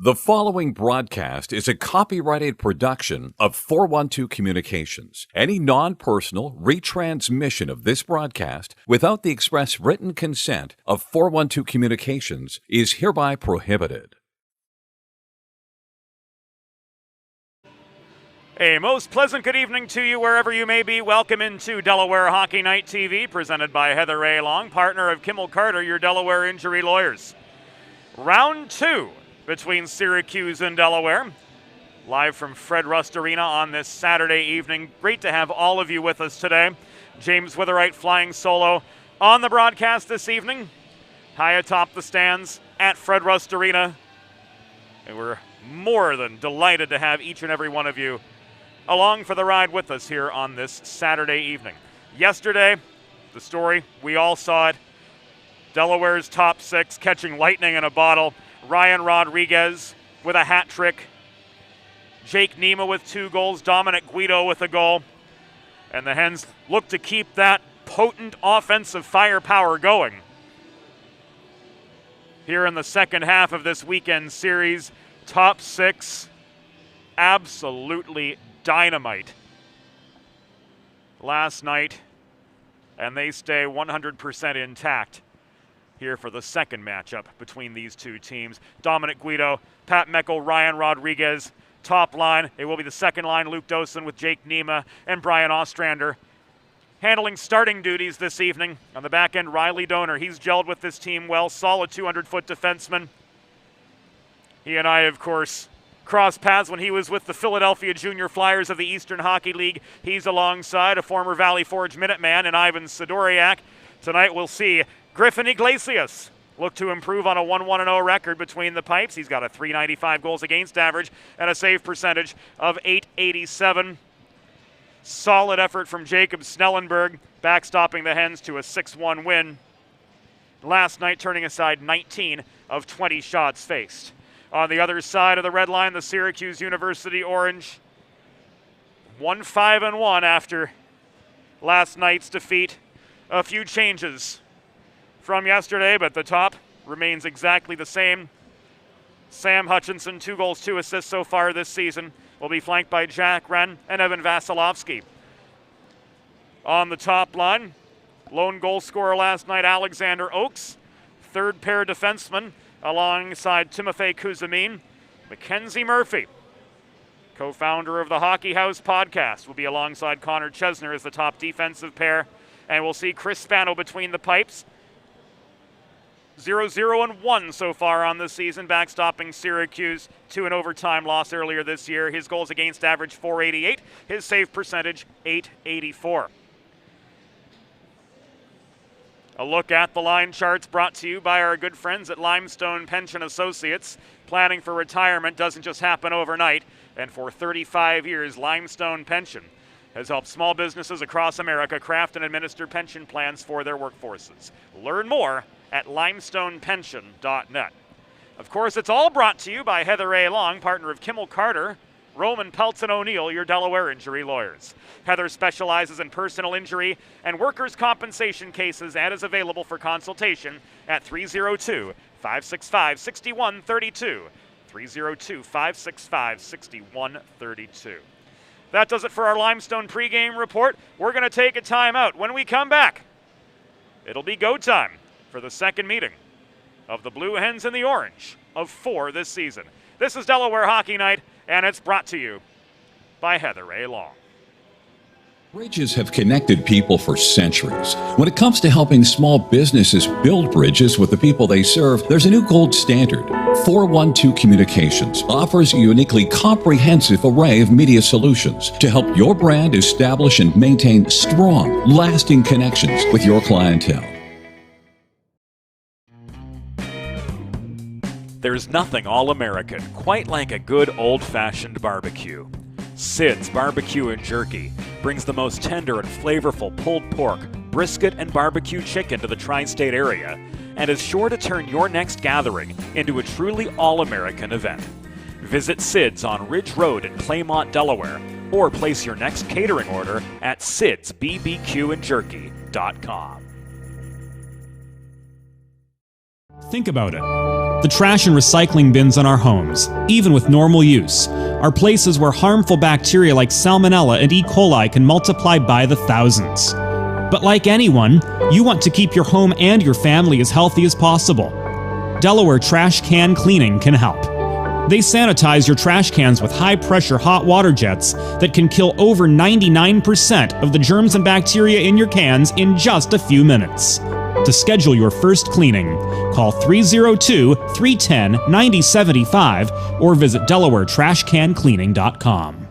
The following broadcast is a copyrighted production of 412 Communications. Any non-personal retransmission of this broadcast without the express written consent of 412 Communications is hereby prohibited. A most pleasant good evening to you wherever you may be. Welcome into Delaware Hockey Night TV, presented by Heather A. Long, partner of Kimmel Carter, your Delaware injury lawyers. Round 2 between Syracuse and Delaware. Live from Fred Rust Arena on this Saturday evening. Great to have all of you with us today. James Witherite flying solo on the broadcast this evening, high atop the stands at Fred Rust Arena. And we're more than delighted to have each and every one of you along for the ride with us here on this Saturday evening. Yesterday, the story, we all saw it. Delaware's top six catching lightning in a bottle. Ryan Rodriguez with a hat trick. Jake Nema with 2 goals. Dominic Guido with a goal. And the Hens look to keep that potent offensive firepower going here in the second half of this weekend series. Top 6, absolutely dynamite last night, and they stay 100% intact here for the second matchup between these two teams. Dominic Guido, Pat Meckel, Ryan Rodriguez, top line. It will be the second line, Luke Dosen with Jake Nema and Brian Ostrander. Handling starting duties this evening. On the back end, Riley Donor. He's gelled with this team well, solid 200-foot defenseman. He and I, of course, crossed paths when he was with the Philadelphia Junior Flyers of the Eastern Hockey League. He's alongside a former Valley Forge Minuteman and Ivan Sidoriak. Tonight we'll see Griffin Iglesias look to improve on a 1-1-0 record between the pipes. He's got a .395 goals against average and a save percentage of .887. Solid effort from Jacob Snellenberg, backstopping the Hens to a 6-1 win. Last night turning aside 19 of 20 shots faced. On the other side of the red line, the Syracuse University Orange 1-5-1 after last night's defeat. A few changes from yesterday, but the top remains exactly the same. Sam Hutchinson, 2 goals, 2 assists so far this season, will be flanked by Jack Wren and Evan Vasilevsky. On the top line, lone goal scorer last night, Alexander Oakes. Third pair defenseman alongside Timofey Kuzmin. Mackenzie Murphy, co-founder of the Hockey House podcast, will be alongside Connor Chesner as the top defensive pair. And we'll see Chris Spano between the pipes. 0-0-1 so far on this season, backstopping Syracuse to an overtime loss earlier this year. His goals against average .488, his save percentage .884. A look at the line charts brought to you by our good friends at Limestone Pension Associates. Planning for retirement doesn't just happen overnight, and for 35 years, Limestone Pension has helped small businesses across America craft and administer pension plans for their workforces. Learn more at limestonepension.net. Of course, it's all brought to you by Heather A. Long, partner of Kimmel Carter, Roman Peltz and O'Neill, your Delaware injury lawyers. Heather specializes in personal injury and workers' compensation cases and is available for consultation at 302-565-6132. 302-565-6132. That does it for our Limestone pregame report. We're going to take a timeout. When we come back, it'll be go time for the second meeting of the Blue Hens and the Orange of 4 this season. This is Delaware Hockey Night, and it's brought to you by Heather A. Long. Bridges have connected people for centuries. When it comes to helping small businesses build bridges with the people they serve, there's a new gold standard. 412 Communications offers a uniquely comprehensive array of media solutions to help your brand establish and maintain strong, lasting connections with your clientele. There's nothing all-American quite like a good old-fashioned barbecue. Sid's Barbecue and Jerky brings the most tender and flavorful pulled pork, brisket, and barbecue chicken to the tri-state area and is sure to turn your next gathering into a truly all-American event. Visit Sid's on Ridge Road in Claymont, Delaware, or place your next catering order at sidsbbqandjerky.com. Think about it. The trash and recycling bins in our homes, even with normal use, are places where harmful bacteria like Salmonella and E. coli can multiply by the thousands. But like anyone, you want to keep your home and your family as healthy as possible. Delaware Trash Can Cleaning can help. They sanitize your trash cans with high-pressure hot water jets that can kill over 99% of the germs and bacteria in your cans in just a few minutes. To schedule your first cleaning, call 302-310-9075 or visit DelawareTrashCanCleaning.com.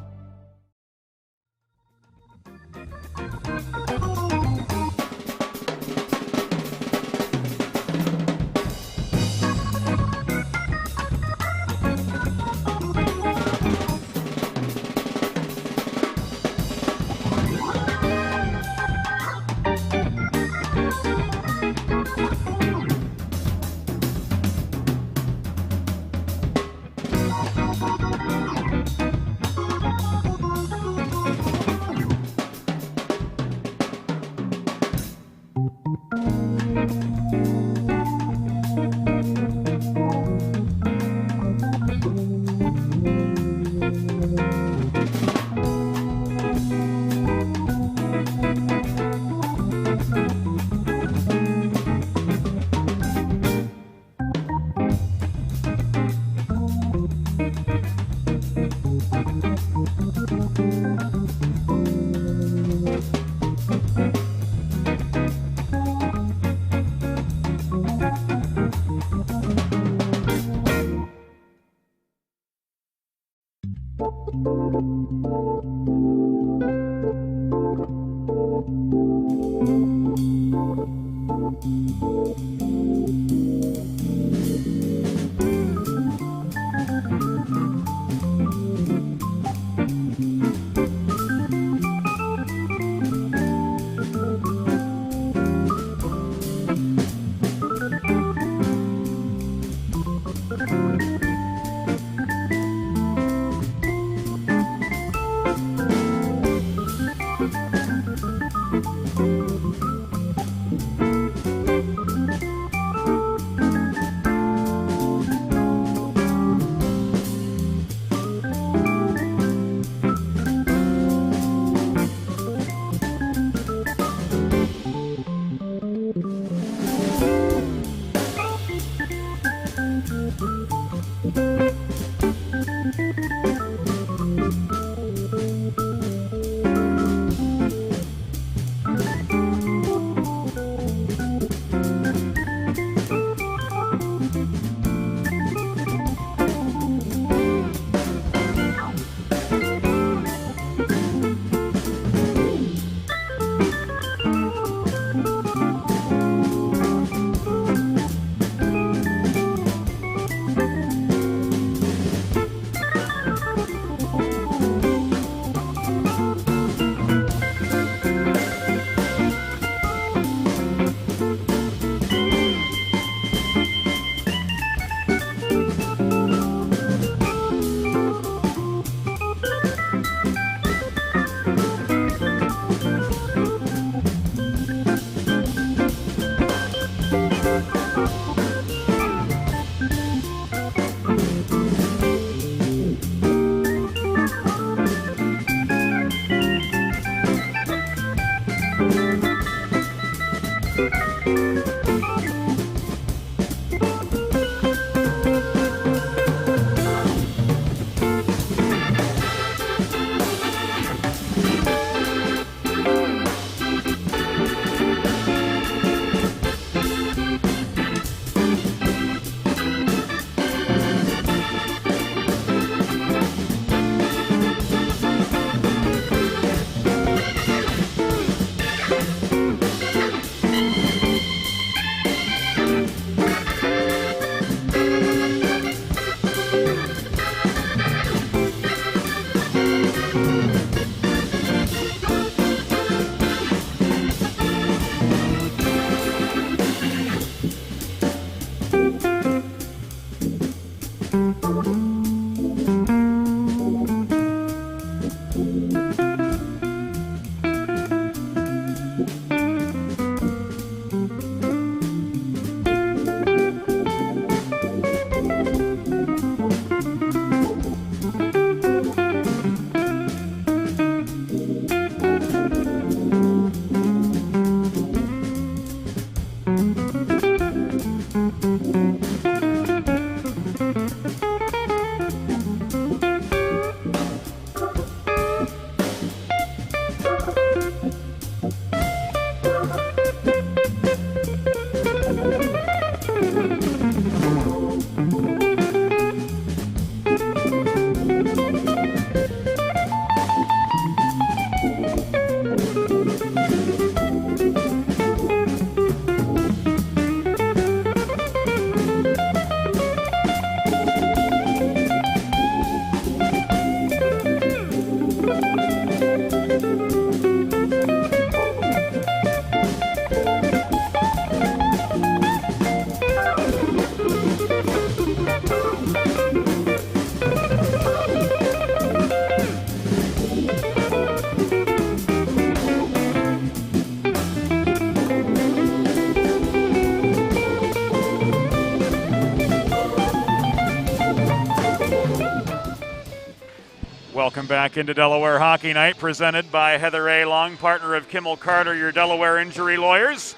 Welcome back into Delaware Hockey Night, presented by Heather A. Long, partner of Kimmel Carter, your Delaware injury lawyers.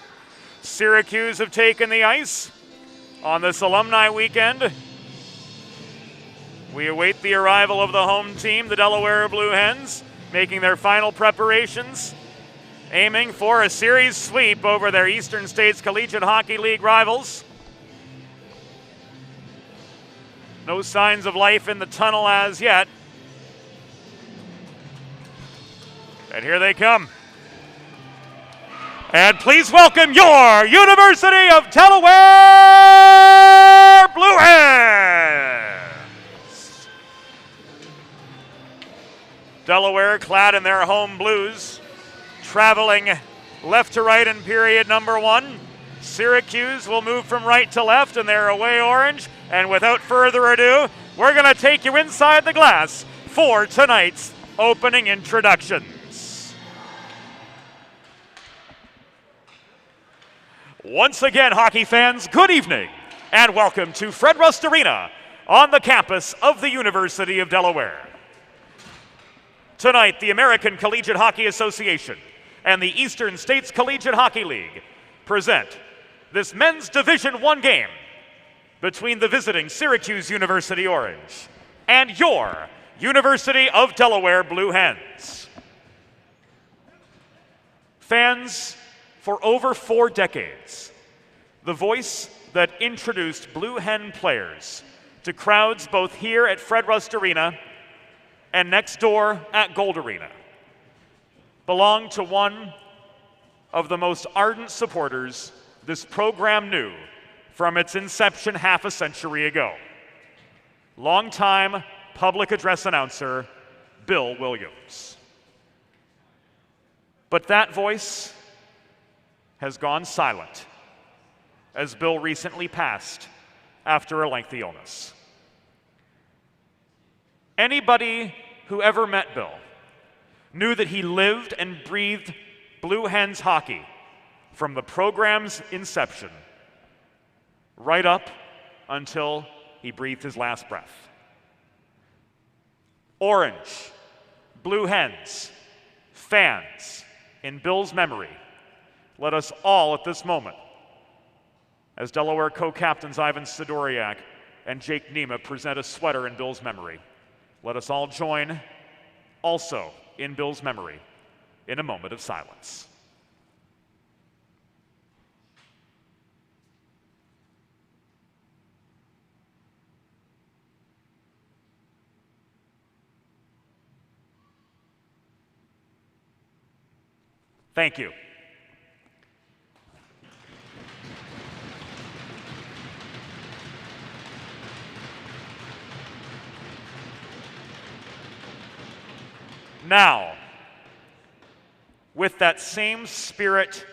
Syracuse have taken the ice on this alumni weekend. We await the arrival of the home team, the Delaware Blue Hens, making their final preparations, aiming for a series sweep over their Eastern States Collegiate Hockey League rivals. No signs of life in the tunnel as yet. And here they come. And please welcome your University of Delaware Blue Hens. Delaware clad in their home blues, traveling left to right in period number one. Syracuse will move from right to left in their away orange. And without further ado, we're going to take you inside the glass for tonight's opening introductions. Once again, hockey fans, good evening, and welcome to Fred Rust Arena on the campus of the University of Delaware. Tonight, the American Collegiate Hockey Association and the Eastern States Collegiate Hockey League present this men's Division I game between the visiting Syracuse University Orange and your University of Delaware Blue Hens. Fans, for over 4 decades, the voice that introduced Blue Hen players to crowds both here at Fred Rust Arena and next door at Gold Arena belonged to one of the most ardent supporters this program knew from its inception half a century ago. Longtime public address announcer Bill Williams. But that voice has gone silent as Bill recently passed after a lengthy illness. Anybody who ever met Bill knew that he lived and breathed Blue Hens hockey from the program's inception right up until he breathed his last breath. Orange, Blue Hens, fans, in Bill's memory, let us all at this moment, as Delaware co-captains Ivan Sidoriak and Jake Nema present a sweater in Bill's memory, let us all join also in Bill's memory in a moment of silence. Thank you. Now, with that same spirit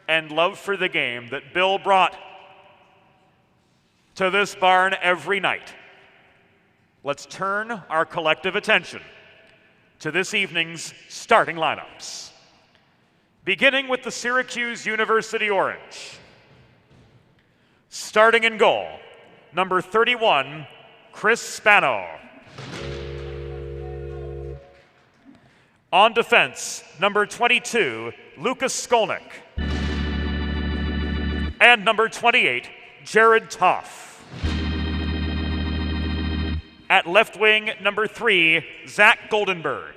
and love for the game that Bill brought to this barn every night, let's turn our collective attention to this evening's starting lineups. Beginning with the Syracuse University Orange. Starting in goal, number 31, Chris Spano. On defense, number 22, Lucas Skolnick. And number 28, Jared Toff. At left wing, number 3, Zach Goldenberg.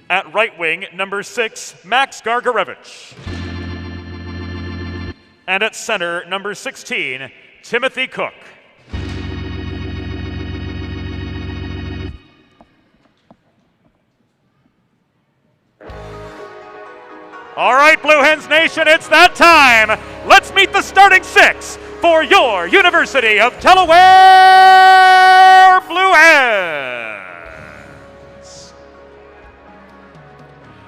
At right wing, number 6, Max Gargarevich. And at center, number 16, Timothy Cook. All right, Blue Hens Nation, it's that time. Let's meet the starting 6 for your University of Delaware Blue Hens.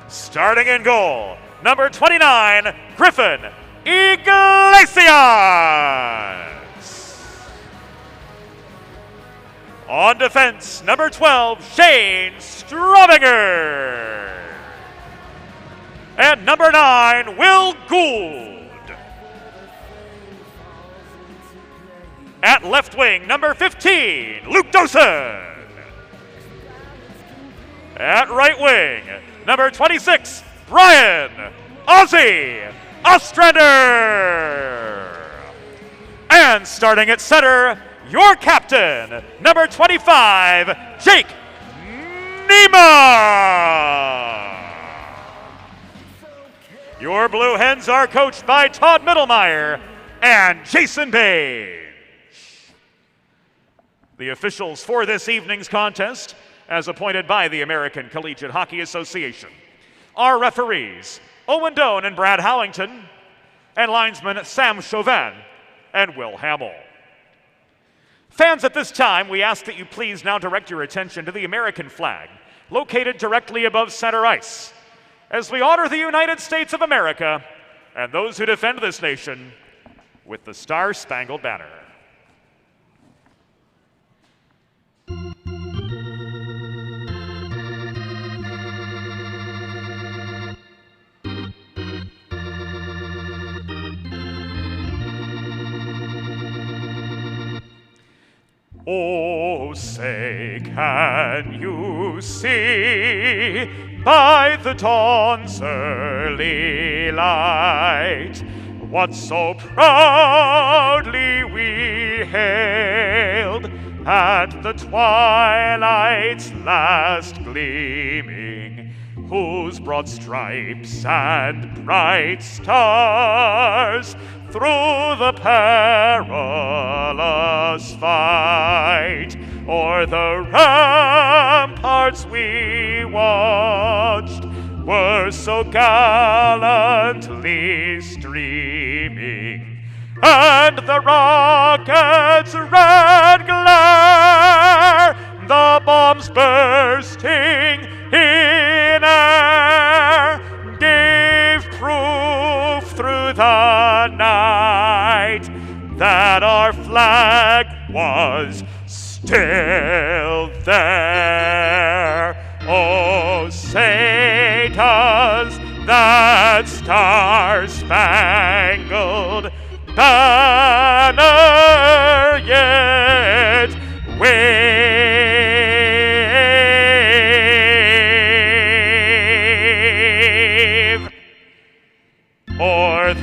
Starting in goal, number 29, Griffin Iglesias. On defense, number 12, Shane Strominger. And number 9, Will Gould. At left wing, number 15, Luke Dosen. At right wing, number 26, Brian Ozzy Ostrander. And starting at center, your captain, number 25, Jake Nema. Your Blue Hens are coached by Todd Mittelmeyer and Jason Page. The officials for this evening's contest, as appointed by the American Collegiate Hockey Association, are referees Owen Doan and Brad Howington, and linesmen Sam Chauvin and Will Hamill. Fans, at this time, we ask that you please now direct your attention to the American flag, located directly above center ice, as we honor the United States of America and those who defend this nation with the Star-Spangled Banner. Oh, say, can you see by the dawn's early light what so proudly we hailed at the twilight's last gleaming, whose broad stripes and bright stars through the perilous fight o'er the ramparts we watched were so gallantly streaming, and the rocket's red glare, the bombs bursting in air, gave proof through the night that our flag was still there. Oh, say does that star-spangled banner yet wave o'er the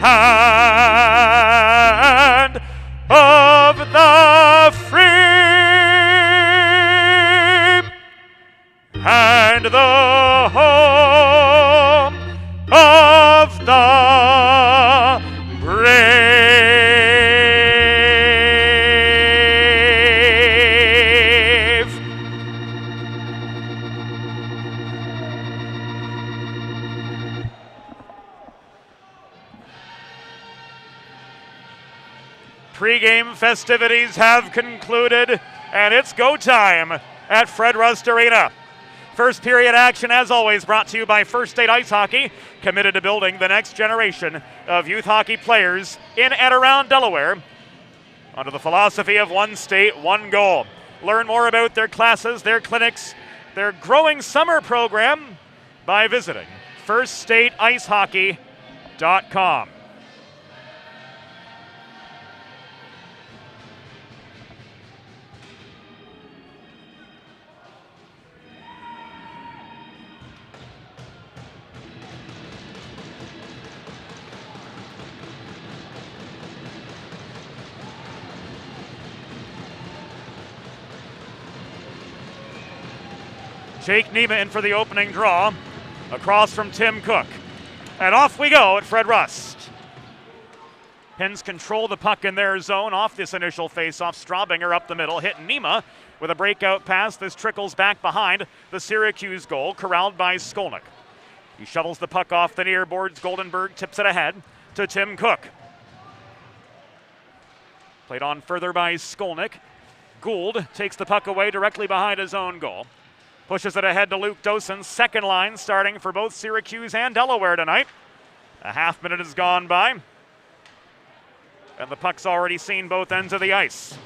land of the free and the home of the brave. Pre-game festivities have concluded, and it's go time at Fred Rust Arena. First period action, as always, brought to you by First State Ice Hockey, committed to building the next generation of youth hockey players in and around Delaware under the philosophy of one state, one goal. Learn more about their classes, their clinics, their growing summer program by visiting firststateicehockey.com. Jake Nema in for the opening draw, across from Tim Cook. And off we go at Fred Rust. Hens control the puck in their zone off this initial faceoff. Straubinger up the middle, hit Nema with a breakout pass. This trickles back behind the Syracuse goal, corralled by Skolnick. He shovels the puck off the near boards. Goldenberg tips it ahead to Tim Cook. Played on further by Skolnick. Gould takes the puck away directly behind his own goal. Pushes it ahead to Luke Dosen, second line starting for both Syracuse and Delaware tonight. A half minute has gone by, and the puck's already seen both ends of the ice.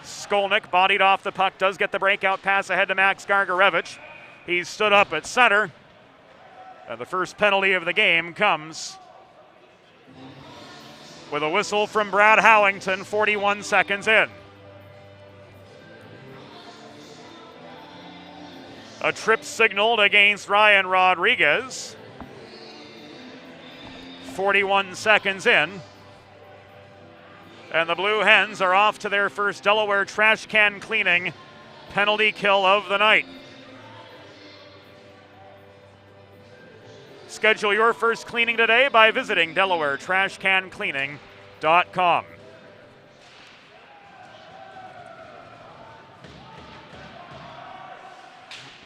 Skolnick, bodied off the puck, does get the breakout pass ahead to Max Gargarevich. He's stood up at center, and the first penalty of the game comes with a whistle from Brad Howington, 41 seconds in. A trip signaled against Ryan Rodriguez. 41 seconds in. And the Blue Hens are off to their first Delaware trash can cleaning penalty kill of the night. Schedule your first cleaning today by visiting DelawareTrashCanCleaning.com.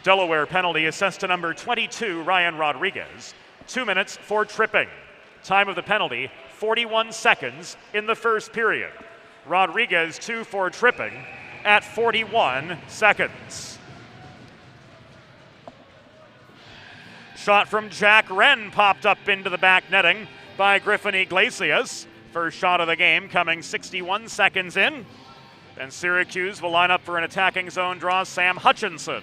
Delaware penalty assessed to number 22, Ryan Rodriguez. 2 minutes for tripping. Time of the penalty, 41 seconds in the first period. Rodriguez 2 for tripping at 41 seconds. Shot from Jack Wren popped up into the back netting by Griffin Iglesias. First shot of the game coming 61 seconds in. And Syracuse will line up for an attacking zone draw. Sam Hutchinson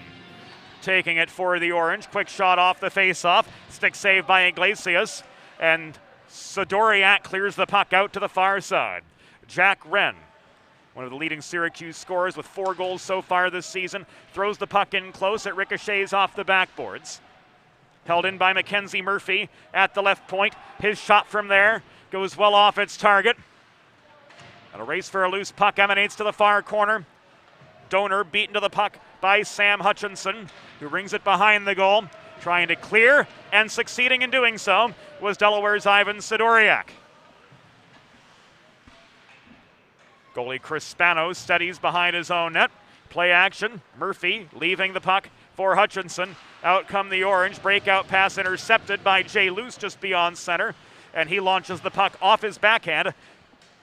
taking it for the Orange. Quick shot off the face-off. Stick save by Iglesias. And Sidoriak clears the puck out to the far side. Jack Wren, one of the leading Syracuse scorers with 4 goals so far this season, throws the puck in close. It ricochets off the backboards. Held in by Mackenzie Murphy at the left point. His shot from there goes well off its target. And a race for a loose puck emanates to the far corner. Donor beaten to the puck by Sam Hutchinson, who rings it behind the goal. Trying to clear, and succeeding in doing so was Delaware's Ivan Sidoriak. Goalie Chris Spano steadies behind his own net. Play action, Murphy leaving the puck for Hutchinson. Out come the Orange, breakout pass intercepted by Jay Luce just beyond center, and he launches the puck off his backhand.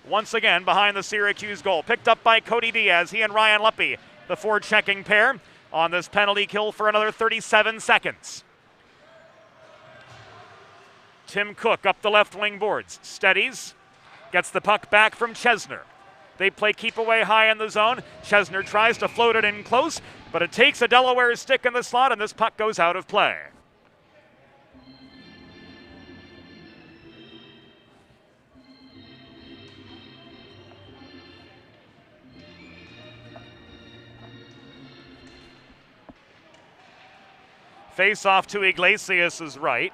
Once again behind the Syracuse goal. Picked up by Cody Diaz, he and Ryan Luppy, the forechecking pair, on this penalty kill for another 37 seconds. Tim Cook up the left wing boards, steadies, gets the puck back from Chesner. They play keep away high in the zone. Chesner tries to float it in close, but it takes a Delaware stick in the slot, and this puck goes out of play. Face off to Iglesias' right.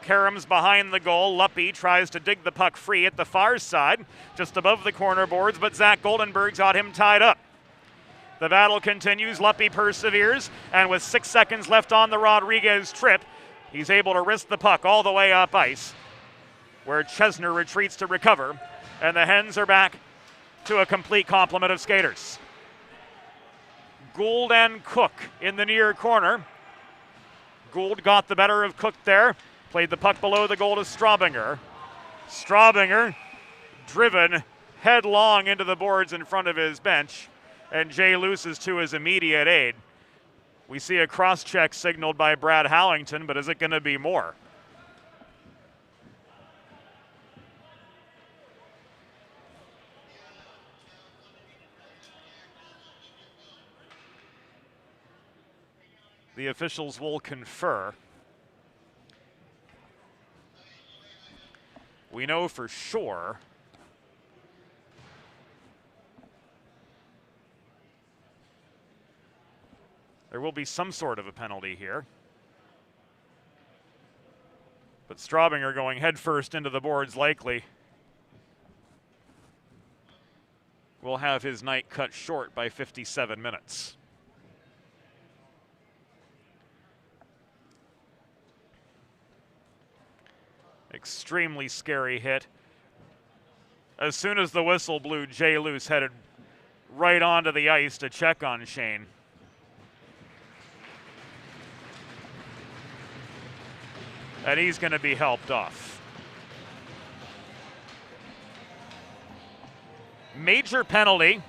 Karam's behind the goal. Luppy tries to dig the puck free at the far side, just above the corner boards, but Zach Goldenberg's got him tied up. The battle continues. Luppy perseveres, and with 6 seconds left on the Rodriguez trip, he's able to wrist the puck all the way up ice, where Chesner retreats to recover, and the Hens are back to a complete complement of skaters. Gould and Cook in the near corner. Gould got the better of Cook there. Played the puck below the goal to Straubinger. Straubinger driven headlong into the boards in front of his bench, and Jay Luce is to his immediate aid. We see a cross-check signaled by Brad Hallington, but is it going to be more? The officials will confer. We know for sure there will be some sort of a penalty here. But Straubinger going headfirst into the boards likely will have his night cut short by 57 minutes. Extremely scary hit. As soon as the whistle blew, Jay Luce headed right onto the ice to check on Shane. And he's going to be helped off. Major penalty.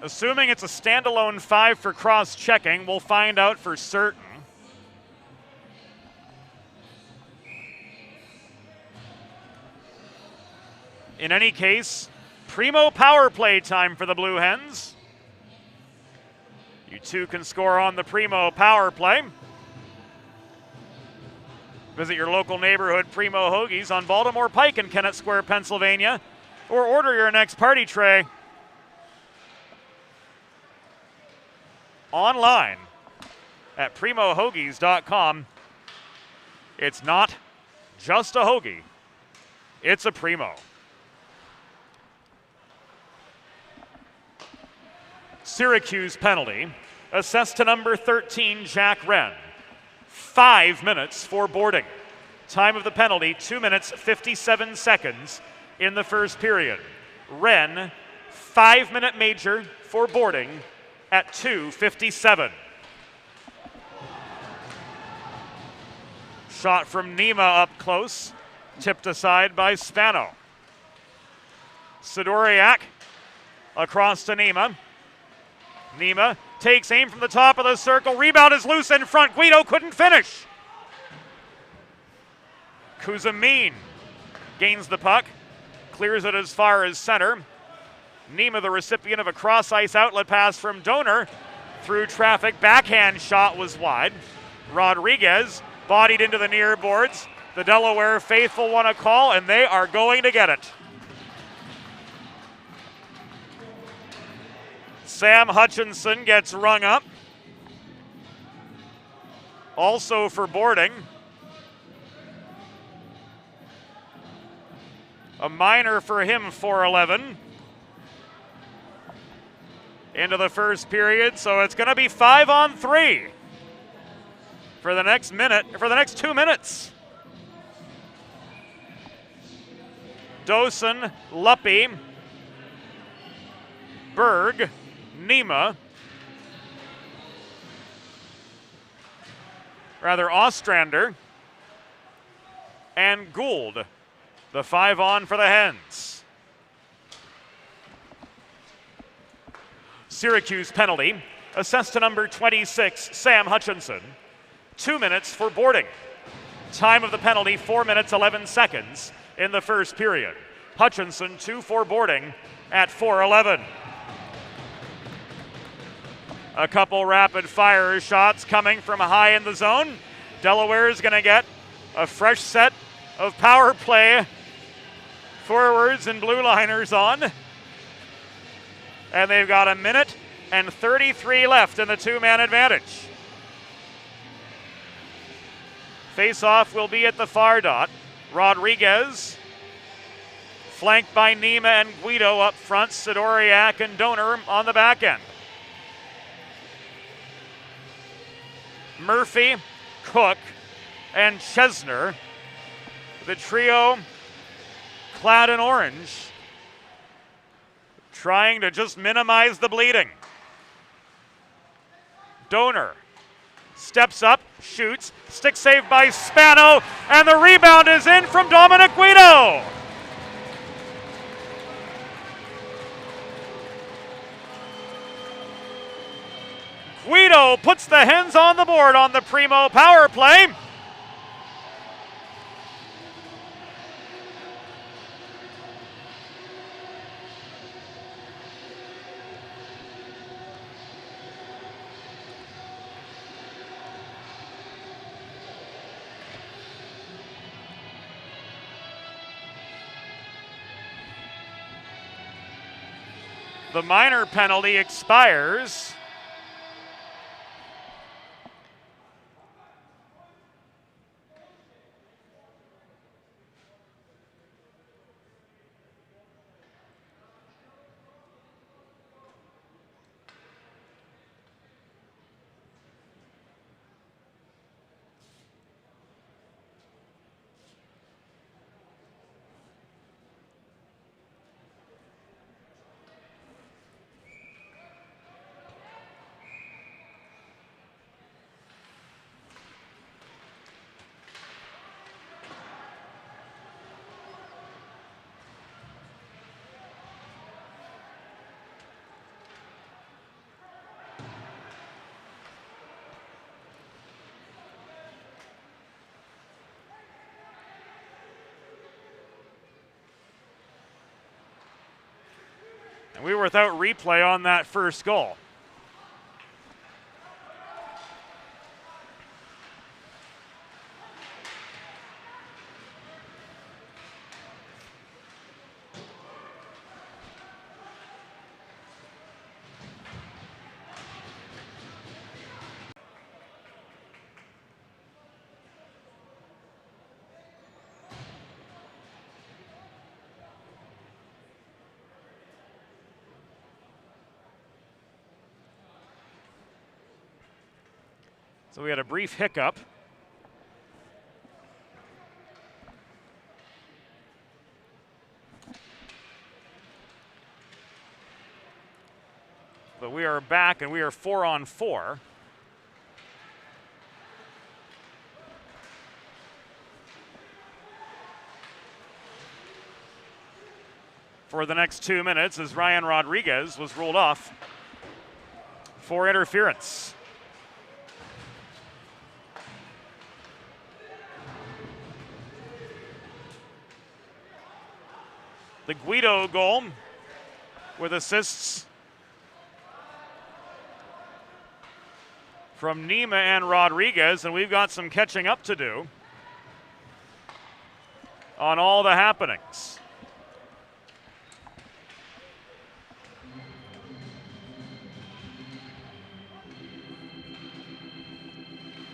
Assuming it's a standalone 5 for cross-checking, we'll find out for certain. In any case, primo power play time for the Blue Hens. You two can score on the primo power play. Visit your local neighborhood Primo Hoagies on Baltimore Pike in Kennett Square, Pennsylvania, or order your next party tray online at primohoagies.com. It's not just a hoagie, it's a Primo. Syracuse penalty, assessed to number 13, Jack Wren. 5 minutes for boarding. Time of the penalty, 2 minutes, 57 seconds in the first period. Wren, 5-minute major for boarding at 2:57. Shot from Nima up close, tipped aside by Spano. Sidoriak across to Nima. Nima takes aim from the top of the circle. Rebound is loose in front. Guido couldn't finish. Kuzmin gains the puck, clears it as far as center. Nima, the recipient of a cross-ice outlet pass from Donor, through traffic. Backhand shot was wide. Rodriguez bodied into the near boards. The Delaware faithful want a call, and they are going to get it. Sam Hutchinson gets rung up. Also for boarding. A minor for him, 4-11. Into the first period, so it's going to be 5-on-3 for the next 2 minutes. Dosen, Luppy, Berg, Nima, Ostrander, and Gould. The 5-on for the Hens. Syracuse penalty, assessed to number 26, Sam Hutchinson. 2 minutes for boarding. Time of the penalty, 4 minutes, 11 seconds in the first period. Hutchinson, 2 for boarding at 4:11. A couple rapid fire shots coming from high in the zone. Delaware is going to get a fresh set of power play forwards and blue liners on. And they've got 1 minute and 33 left in the 2-man advantage. Face-off will be at the far dot. Rodriguez, flanked by Nima and Guido up front. Sidoriak and Donor on the back end. Murphy, Cook, and Chesner, the trio clad in orange, trying to just minimize the bleeding. Donor steps up, shoots, stick saved by Spano, and the rebound is in from Dominic Guido. Guido puts the Hens on the board on the Primo power play. The minor penalty expires. And we were without replay on that first goal. So we had a brief hiccup. But we are back, and we are 4-on-4. For the next 2 minutes, as Ryan Rodriguez was ruled off for interference. The Guido goal with assists from Nima and Rodriguez, and we've got some catching up to do on all the happenings.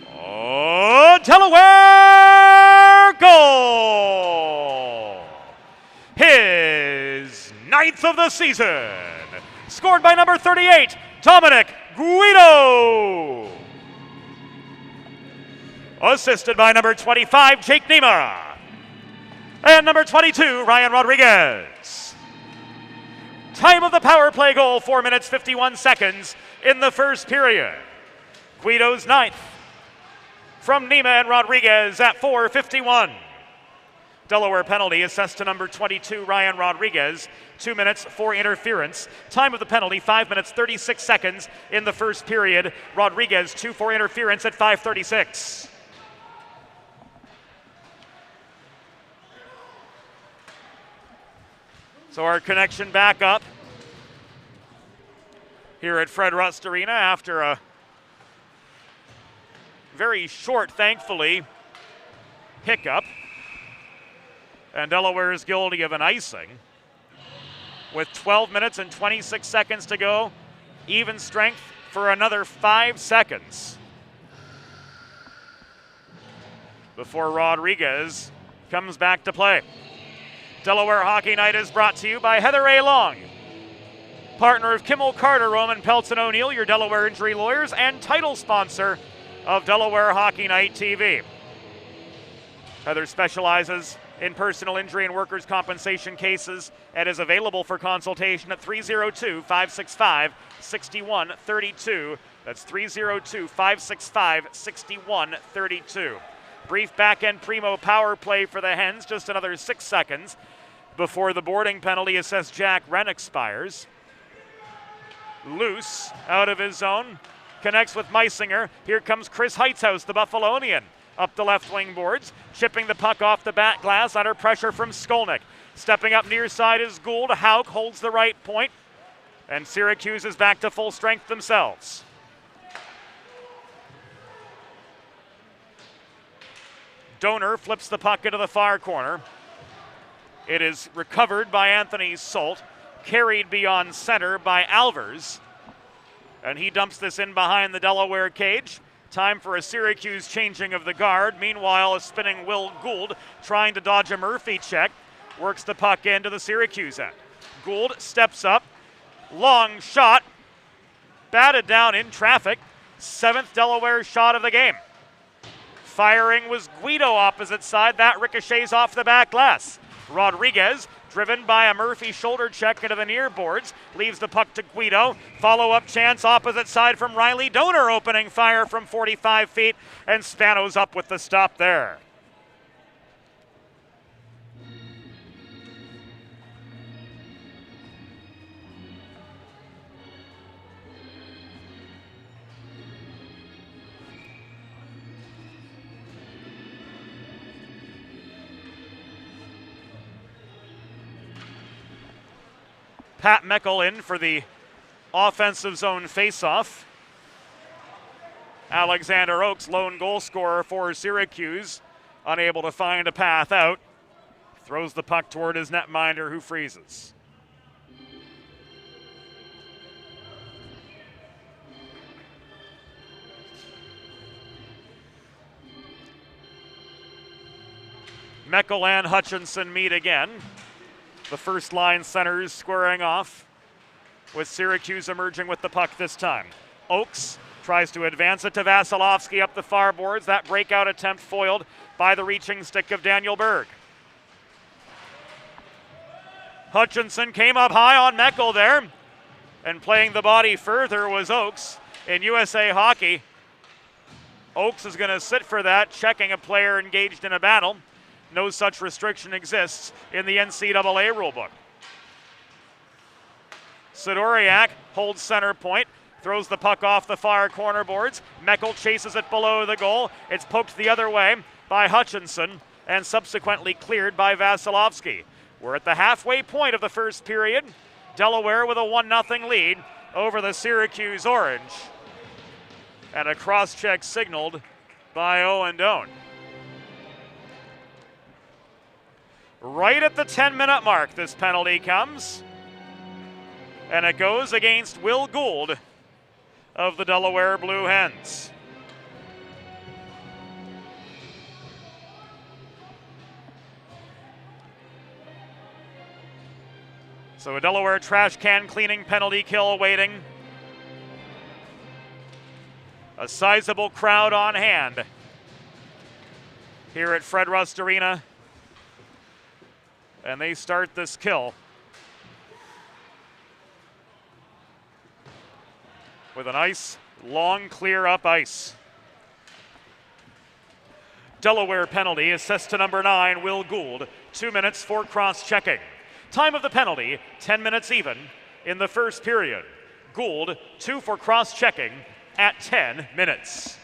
Oh, Delaware goal! His 9th of the season. Scored by number 38, Dominic Guido. Assisted by number 25, Jake Nima. And number 22, Ryan Rodriguez. Time of the power play goal, 4 minutes, 51 seconds in the first period. Guido's 9th from Nima and Rodriguez at 4:51. Delaware penalty assessed to number 22, Ryan Rodriguez. 2 minutes for interference. Time of the penalty, 5 minutes, 36 seconds in the first period. Rodriguez 2 for interference at 5:36. So our connection back up here at Fred Rust Arena after a very short, thankfully, hiccup. And Delaware is guilty of an icing. With 12 minutes and 26 seconds to go, even strength for another 5 seconds before Rodriguez comes back to play. Delaware Hockey Night is brought to you by Heather A. Long, partner of Kimmel Carter, Roman Peltz and O'Neill, your Delaware injury lawyers, and title sponsor of Delaware Hockey Night TV. Heather specializes in personal injury and workers' compensation cases and is available for consultation at 302-565-6132. That's 302-565-6132. Brief back-end primo power play for the Hens, just another 6 seconds before the boarding penalty assessed Jack Wren expires. Loose out of his zone, connects with Meisinger. Here comes Chris Heitzhaus, the Buffalonian, up the left wing boards, chipping the puck off the back glass under pressure from Skolnick. Stepping up near side is Gould. Hauk holds the right point, and Syracuse is back to full strength themselves. Donor flips the puck into the far corner. It is recovered by Anthony Solt, carried beyond center by Alvers, and he dumps this in behind the Delaware cage. Time for a Syracuse changing of the guard. Meanwhile, a spinning Will Gould trying to dodge a Murphy check, works the puck into the Syracuse end. Gould steps up, long shot, batted down in traffic. 7th Delaware shot of the game. Firing was Guido opposite side. That ricochets off the back glass. Rodriguez, driven by a Murphy shoulder check into the near boards, leaves the puck to Guido. Follow-up chance opposite side from Riley Donor, opening fire from 45 feet, and Spanos up with the stop there. Pat Meckel in for the offensive zone faceoff. Alexander Oakes, lone goal scorer for Syracuse, unable to find a path out. Throws the puck toward his netminder, who freezes. Meckel and Hutchinson meet again. The first line centers squaring off, with Syracuse emerging with the puck this time. Oakes Tries to advance it to Vasilevsky up the far boards. That breakout attempt foiled by the reaching stick of Daniel Berg. Hutchinson came up high on Meckel there, and playing the body further was Oakes. In USA Hockey, Oakes is going to sit for that, checking a player engaged in a battle. No such restriction exists in the NCAA rulebook. Sidoriak holds center point, throws the puck off the far corner boards. Meckel chases it below the goal. It's poked the other way by Hutchinson and subsequently cleared by Vasilevsky. We're at the halfway point of the first period. Delaware with a 1-0 lead over the Syracuse Orange. And a cross-check signaled by Owen Doan. Right at the 10-minute mark, this penalty comes. And it goes against Will Gould of the Delaware Blue Hens. So a Delaware trash can cleaning penalty kill awaiting. A sizable crowd on hand here at Fred Rust Arena. And they start this kill with a nice long clear up ice. Delaware penalty assessed to number 9, Will Gould. 2 minutes for cross-checking. Time of the penalty, 10 minutes even in the first period. Gould, 2 for cross-checking at 10 minutes.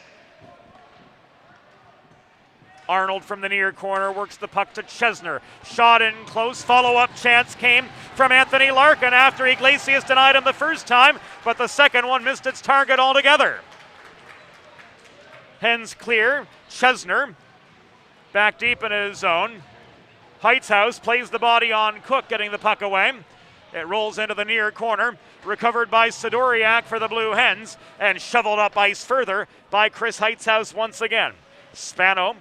Arnold from the near corner works the puck to Chesner. Shot in close. Follow-up chance came from Anthony Larkin after Iglesias denied him the first time, but the second one missed its target altogether. Hens clear. Chesner back deep in his zone. Heitzhaus plays the body on Cook, getting the puck away. It rolls into the near corner. Recovered by Sidoriak for the Blue Hens and shoveled up ice further by Chris Heitzhaus once again. Spano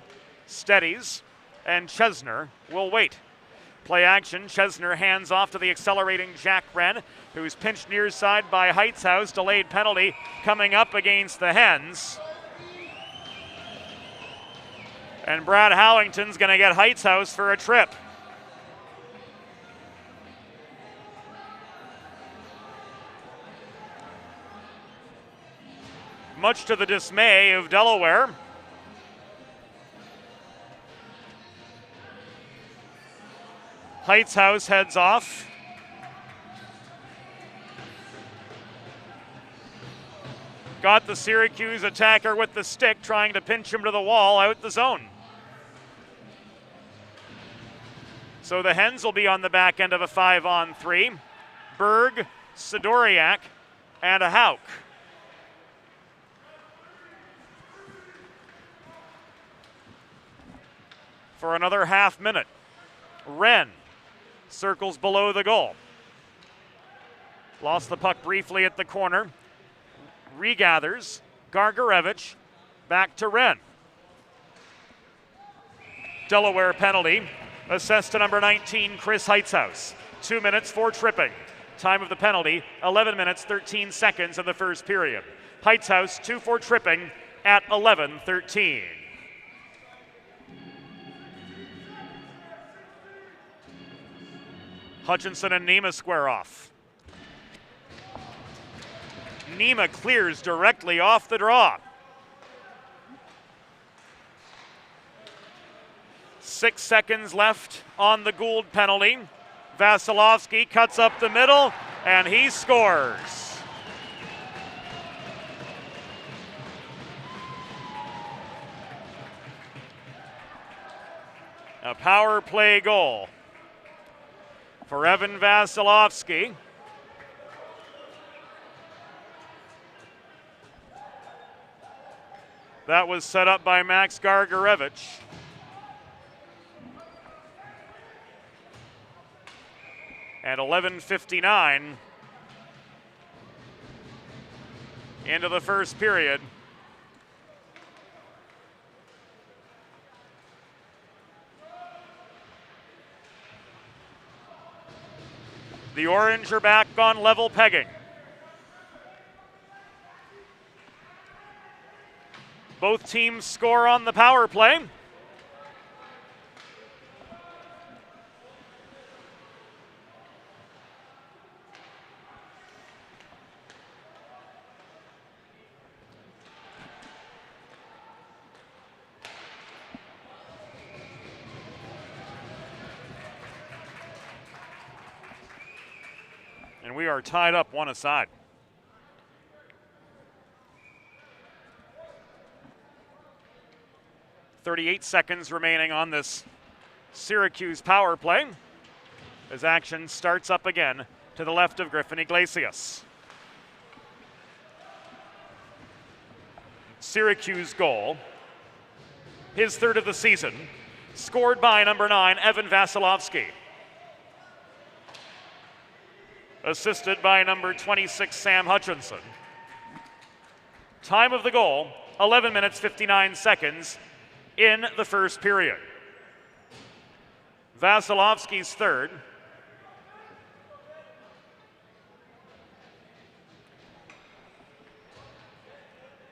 steadies, and Chesner will wait. Play action, Chesner hands off to the accelerating Jack Wren, who's pinched near side by Heitzhaus. Delayed penalty coming up against the Hens. And Brad Howington's going to get Heitzhaus for a trip. Much to the dismay of Delaware. Heitzhaus heads off. Got the Syracuse attacker with the stick, trying to pinch him to the wall out the zone. So the Hens will be on the back end of a 5-on-3. Berg, Sidoriak, and a Hauk. For another half minute. Wren circles below the goal. Lost the puck briefly at the corner. Regathers. Gargarevich back to Wren. Delaware penalty assessed to number 19, Chris Heitzhaus. 2 minutes for tripping. Time of the penalty, 11 minutes, 13 seconds in the first period. Heitzhaus, 2 for tripping at 11:13. Hutchinson and Nema square off. Nema clears directly off the draw. 6 seconds left on the Gould penalty. Vasilevsky cuts up the middle, and he scores. A power play goal for Evan Vasilevsky. That was set up by Max Gargarevich. At 11:59 into the first period. The Orange are back on level pegging. Both teams score on the power play. And we are tied up one aside. .38 seconds remaining on this Syracuse power play as action starts up again to the left of Griffin Iglesias. Syracuse goal, his third of the season, scored by number 9, Evan Vasilevsky. Assisted by number 26, Sam Hutchinson. Time of the goal, 11 minutes, 59 seconds in the first period. Vasilevsky's third.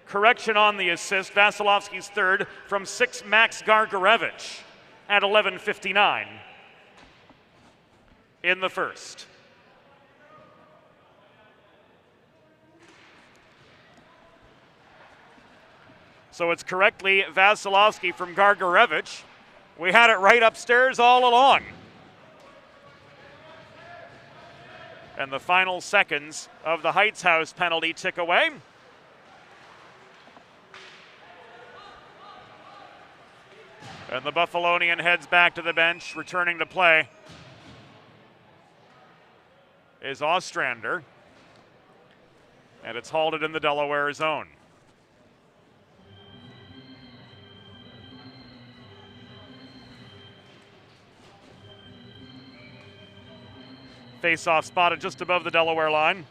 Correction on the assist, Vasilevsky's third from 6, Max Gargarevich at 11:59 in the first. So it's correctly Vasilevsky from Gargarevich. We had it right upstairs all along. And the final seconds of the Heights House penalty tick away. And the Buffalonian heads back to the bench. Returning to play is Ostrander. And it's halted in the Delaware zone. Face-off spotted just above the Delaware line.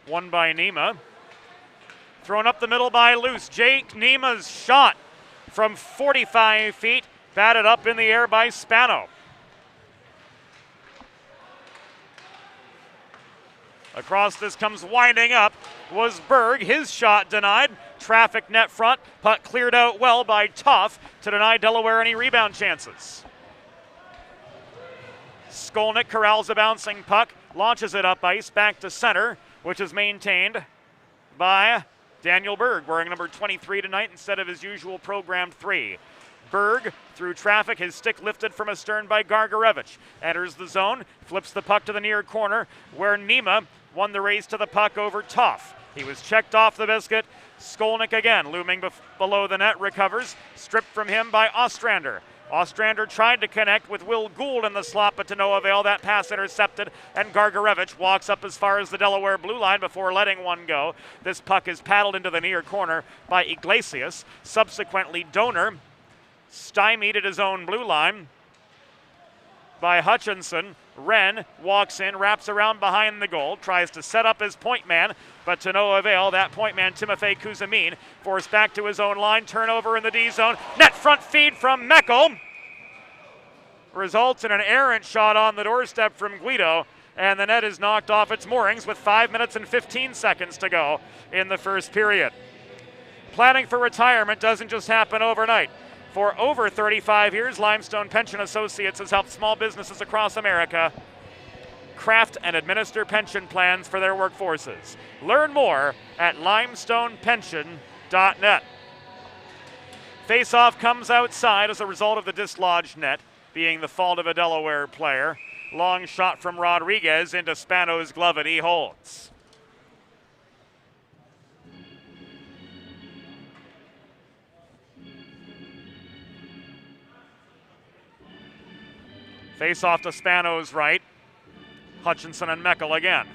Won by Nima. Thrown up the middle by Luce. Jake Nima's shot from 45 feet, batted up in the air by Spano. Across this comes winding up was Berg. His shot denied. Traffic net front. Puck cleared out well by Tough to deny Delaware any rebound chances. Skolnick corrals a bouncing puck, launches it up ice back to center, which is maintained by Daniel Berg, wearing number 23 tonight instead of his usual programmed 3. Berg, through traffic, his stick lifted from astern by Gargarevich. Enters the zone, flips the puck to the near corner, where Nima won the race to the puck over Tough. He was checked off the biscuit. Skolnick again, looming below the net, recovers. Stripped from him by Ostrander. Ostrander tried to connect with Will Gould in the slot, but to no avail. That pass intercepted, and Gargarevich walks up as far as the Delaware blue line before letting one go. This puck is paddled into the near corner by Iglesias. Subsequently, Donor stymied at his own blue line by Hutchinson. Wren walks in, wraps around behind the goal, tries to set up his point man, but to no avail. That point man, Timofey Kuzamin, forced back to his own line. Turnover in the D zone. Net front feed from Meckel. Results in an errant shot on the doorstep from Guido, and the net is knocked off its moorings with 5 minutes and 15 seconds to go in the first period. Planning for retirement doesn't just happen overnight. For over 35 years, Limestone Pension Associates has helped small businesses across America craft and administer pension plans for their workforces. Learn more at limestonepension.net. Face-off comes outside as a result of the dislodged net being the fault of a Delaware player. Long shot from Rodriguez into Spano's glove, and he holds. Face off to Spano's right. Hutchinson and Meckel again.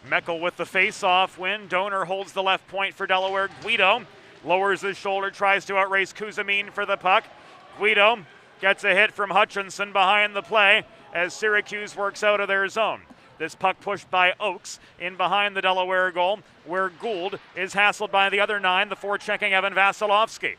Meckel with the face-off win. Donor holds the left point for Delaware. Guido lowers his shoulder, tries to outrace Kuzamine for the puck. Guido gets a hit from Hutchinson behind the play as Syracuse works out of their zone. This puck pushed by Oakes in behind the Delaware goal, where Gould is hassled by the other 9, the forechecking Evan Vasilevsky.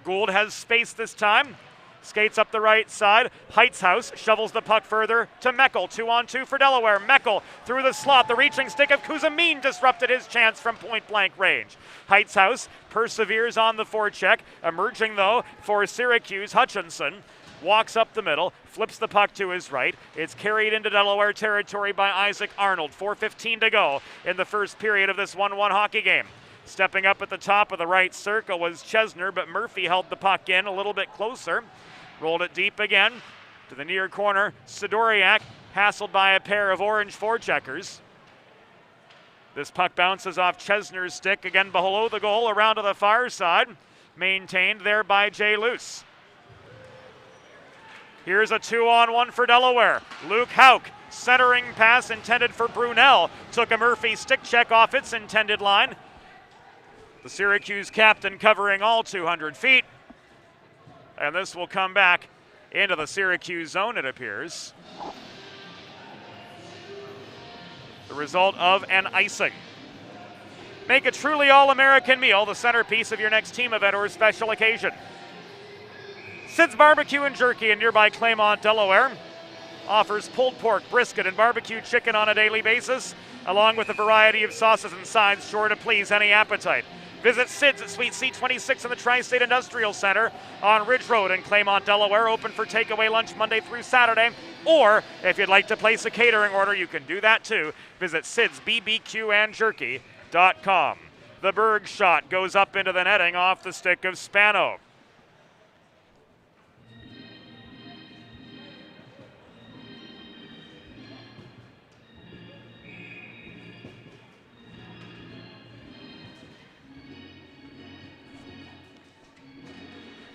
Gould has space this time, skates up the right side. Heitzhaus shovels the puck further to Meckel. 2-on-2 for Delaware. Meckel through the slot. The reaching stick of Kuzamine disrupted his chance from point-blank range. Heitzhaus perseveres on the forecheck. Emerging, though, for Syracuse, Hutchinson walks up the middle, flips the puck to his right. It's carried into Delaware territory by Isaac Arnold. 4:15 to go in the first period of this 1-1 hockey game. Stepping up at the top of the right circle was Chesner, but Murphy held the puck in a little bit closer. Rolled it deep again to the near corner. Sidoriak hassled by a pair of orange forecheckers. This puck bounces off Chesner's stick again below the goal, around to the far side. Maintained there by Jay Luce. Here's a 2-on-1 for Delaware. Luke Hauk, centering pass intended for Brunel. Took a Murphy stick check off its intended line. The Syracuse captain covering all 200 feet. And this will come back into the Syracuse zone, it appears. The result of an icing. Make a truly all-American meal the centerpiece of your next team event or special occasion. Sid's Barbecue and Jerky in nearby Claymont, Delaware offers pulled pork, brisket, and barbecue chicken on a daily basis, along with a variety of sauces and sides sure to please any appetite. Visit Sid's at Suite C26 in the Tri-State Industrial Center on Ridge Road in Claymont, Delaware, open for takeaway lunch Monday through Saturday. Or if you'd like to place a catering order, you can do that too. Visit sidsbbqandjerky.com. The Berg shot goes up into the netting off the stick of Spano.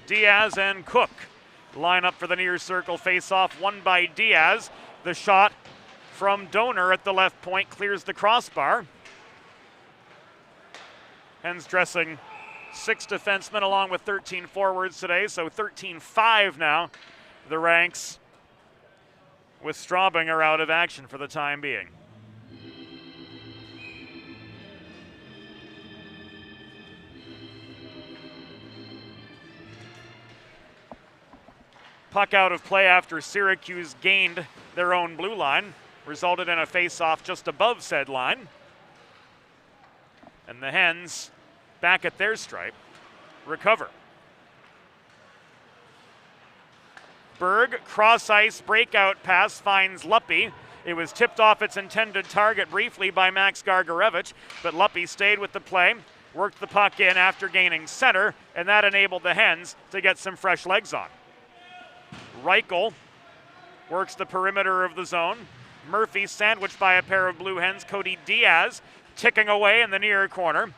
Diaz and Cook line up for the near circle face-off, won by Diaz. The shot from Donor at the left point clears the crossbar. Hens dressing 6 defensemen along with 13 forwards today, so 13-5 now. The ranks with Straubinger out of action for the time being. Puck out of play after Syracuse gained their own blue line, resulted in a face-off just above said line. And the Hens, back at their stripe, recover. Berg, cross-ice breakout pass finds Luppy. It was tipped off its intended target briefly by Max Gargarevich, but Luppy stayed with the play, worked the puck in after gaining center, and that enabled the Hens to get some fresh legs on. Reichel works the perimeter of the zone. Murphy sandwiched by a pair of Blue Hens. Cody Diaz ticking away in the near corner.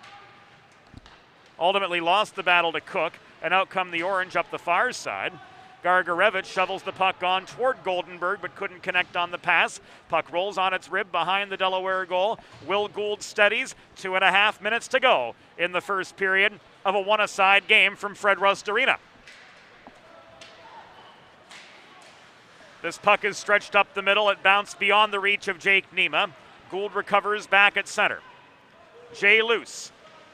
Ultimately lost the battle to Cook, and out come the Orange up the far side. Gargarevich shovels the puck on toward Goldenberg, but couldn't connect on the pass. Puck rolls on its rib behind the Delaware goal. Will Gould steadies. 2.5 minutes to go in the first period of a one-a-side game from Fred Rust Arena. This puck is stretched up the middle. It bounced beyond the reach of Jake Nema. Gould recovers back at center. Jay Luce.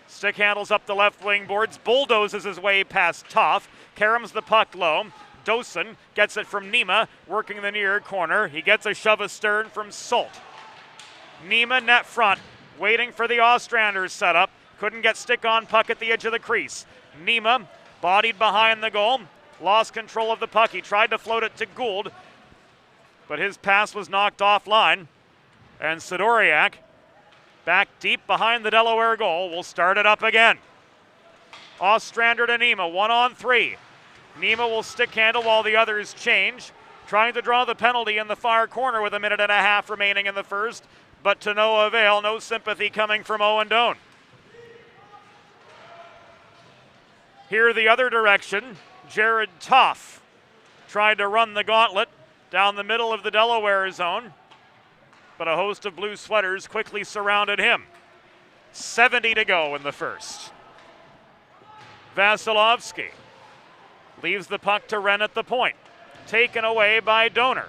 Stick handles up the left wing boards. Bulldozes his way past Toff. Caroms the puck low. Dosen gets it from Nema, working the near corner. He gets a shove astern from Salt. Nema net front, waiting for the Ostranders setup. Couldn't get stick on puck at the edge of the crease. Nema bodied behind the goal. Lost control of the puck. He tried to float it to Gould, but his pass was knocked offline. And Sidoriak, back deep behind the Delaware goal, will start it up again. Ostrander to Nema, 1-on-3. Nema will stick handle while the others change. Trying to draw the penalty in the far corner with 1.5 minutes remaining in the first, but to no avail. No sympathy coming from Owen Doan. Here the other direction, Jared Toff tried to run the gauntlet down the middle of the Delaware zone. but a host of blue sweaters quickly surrounded him. 70 to go in the first. Vasilevsky leaves the puck to Wren at the point. Taken away by Donor.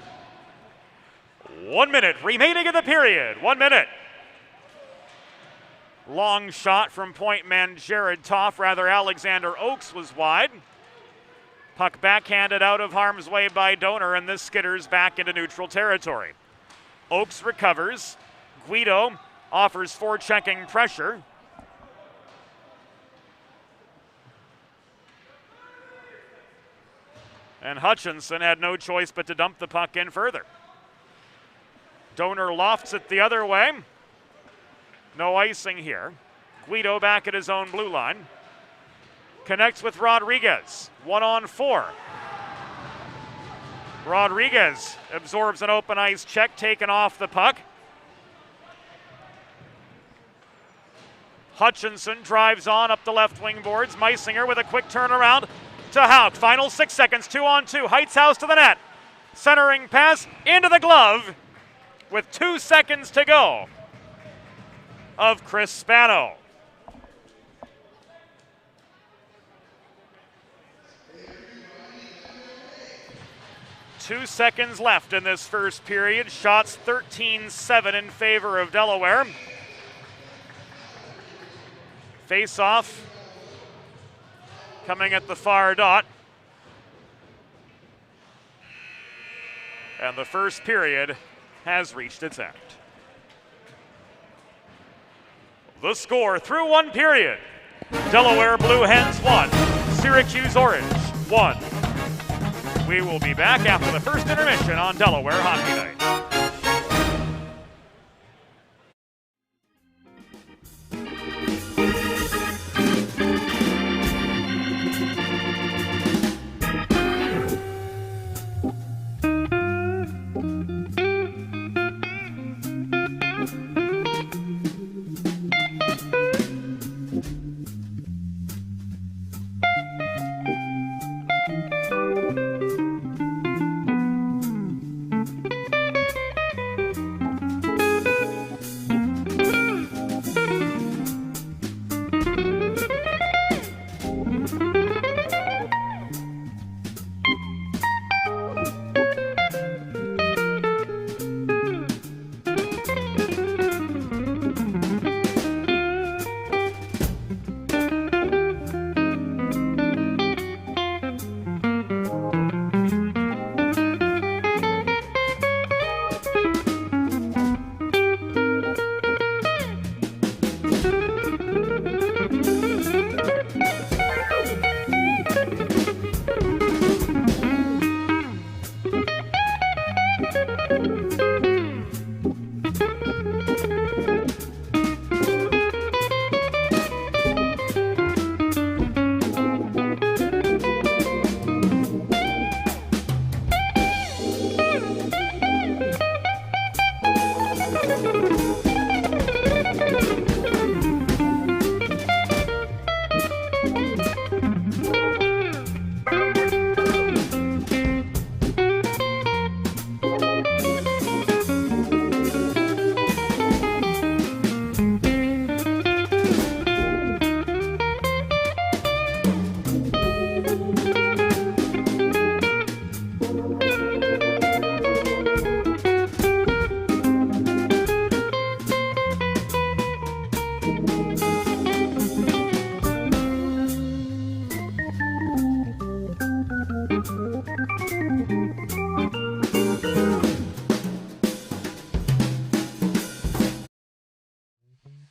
1 minute remaining in the period. 1 minute. Long shot from point man Jared Toff. Rather, Alexander Oakes was wide. Puck backhanded out of harm's way by Donor, and this skitters back into neutral territory. Oakes recovers. Guido offers forechecking pressure. And Hutchinson had no choice but to dump the puck in further. Donor lofts it the other way. No icing here. Guido back at his own blue line. Connects with Rodriguez. 1-on-4. Rodriguez absorbs an open ice check, taken off the puck. Hutchinson drives on up the left wing boards. Meisinger with a quick turnaround to Houck. Final 6 seconds, 2-on-2. Heightshouse to the net. Centering pass into the glove with 2 seconds to go of Chris Spano. Two seconds left in this first period. Shots 13-7 in favor of Delaware. Face-off coming at the far dot. And the first period has reached its end. The score through one period. Delaware Blue Hens 1, Syracuse Orange 1. We will be back after the first intermission on Delaware Hockey Night.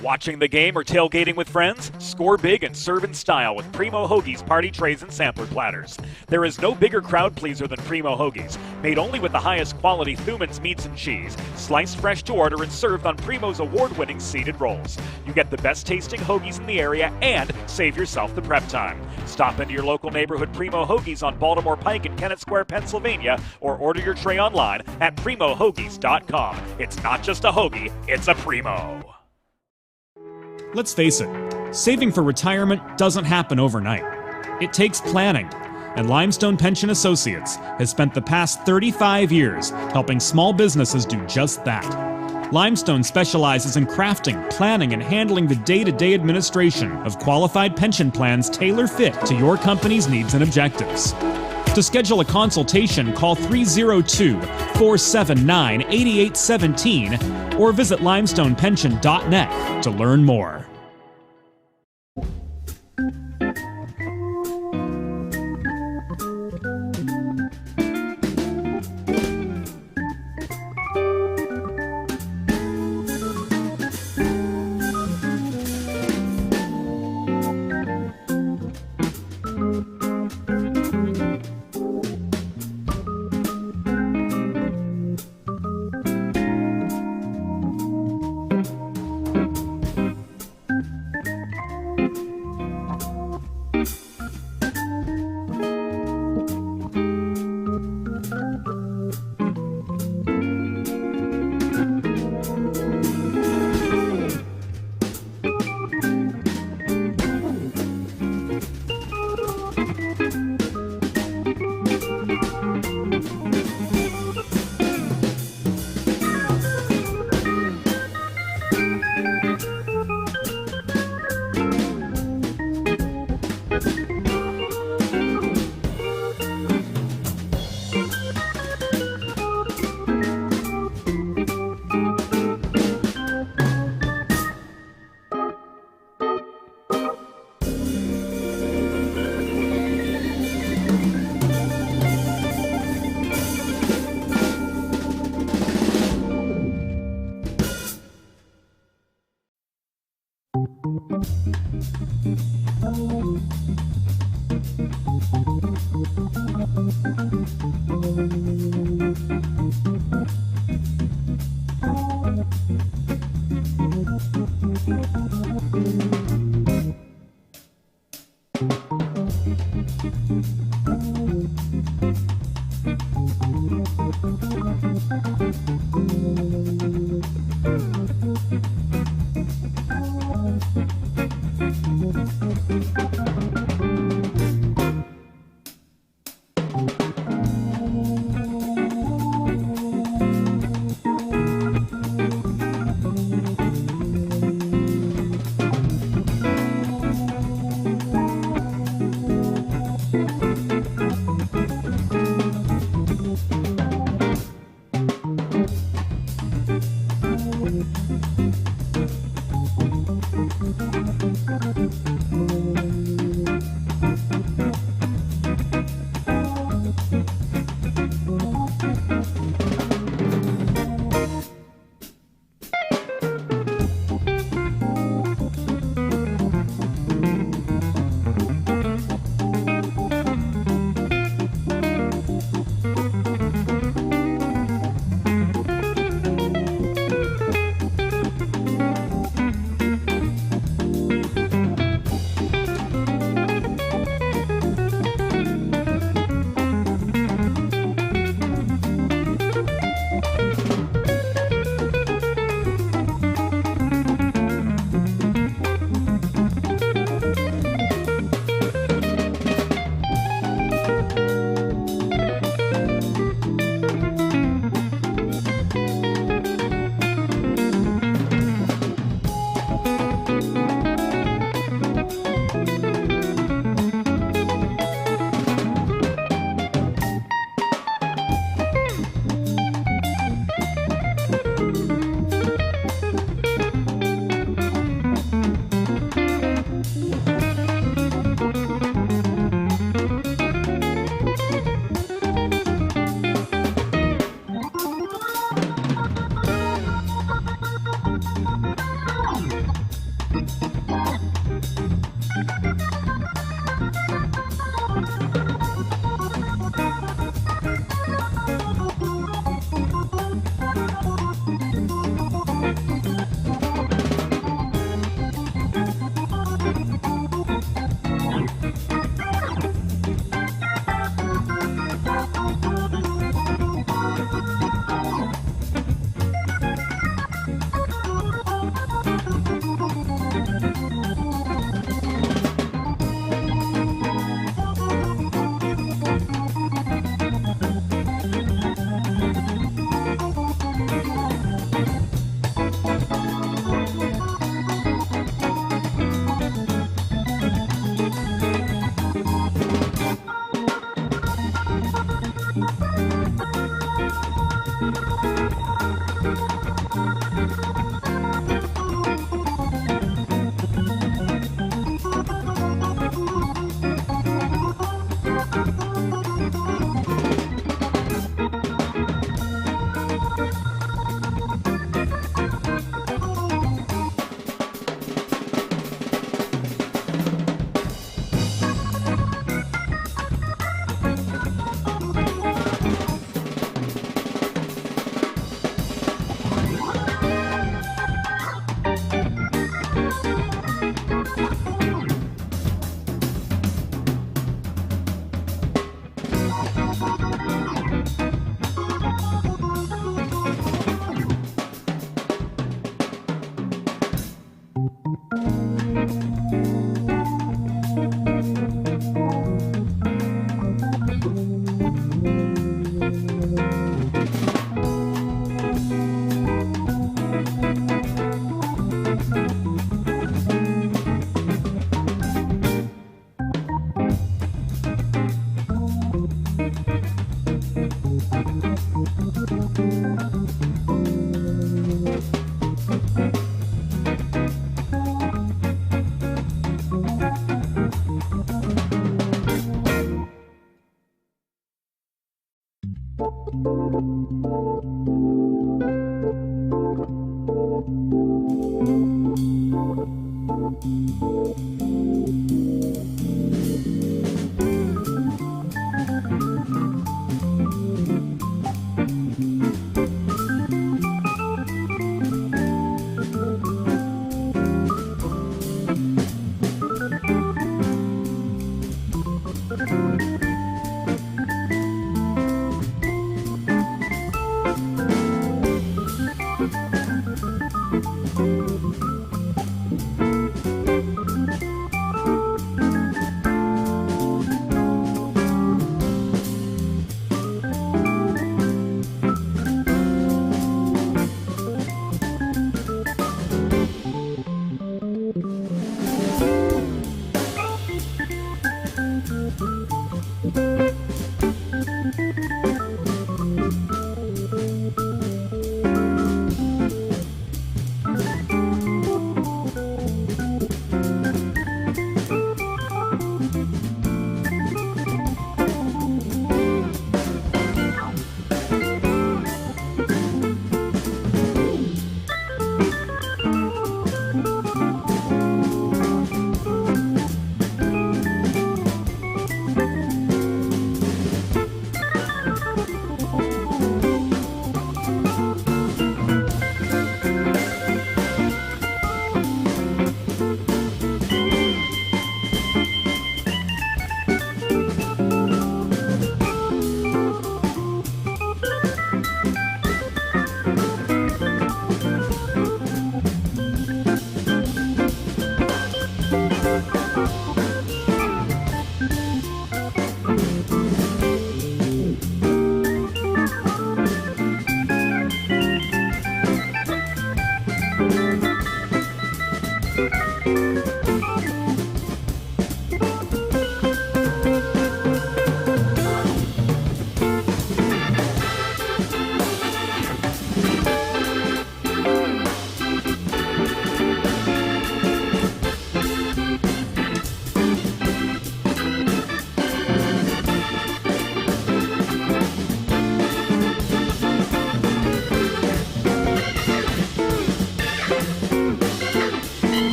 Watching the game or tailgating with friends? Score big and serve in style with Primo Hoagies party trays and sampler platters. There is no bigger crowd pleaser than Primo Hoagies, made only with the highest quality Thuman's meats and cheese, sliced fresh to order and served on Primo's award-winning seeded rolls. You get the best tasting hoagies in the area and save yourself the prep time. Stop into your local neighborhood Primo Hoagies on Baltimore Pike in Kennett Square, Pennsylvania, or order your tray online at primohoagies.com. It's not just a hoagie, it's a Primo. Let's face it, saving for retirement doesn't happen overnight. It takes planning, and Limestone Pension Associates has spent the past 35 years helping small businesses do just that. Limestone specializes in crafting, planning, and handling the day-to-day administration of qualified pension plans tailor-fit to your company's needs and objectives. To schedule a consultation, call 302-479-8817 or visit limestonepension.net to learn more.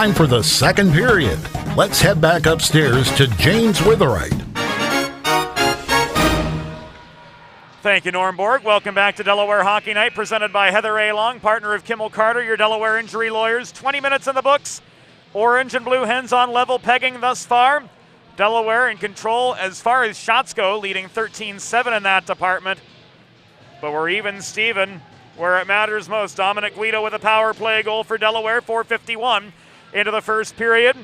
time for the second period. Let's head back upstairs to James Witherite. Thank you, Norm Borg. Welcome back to Delaware Hockey Night, presented by Heather A. Long, partner of Kimmel Carter, your Delaware injury lawyers. 20 minutes in the books. Orange and blue hens on level pegging thus far. Delaware in control as far as shots go, leading 13-7 in that department. But we're even Steven where it matters most. Dominic Guido with a power play goal for Delaware, 4:51 into the first period.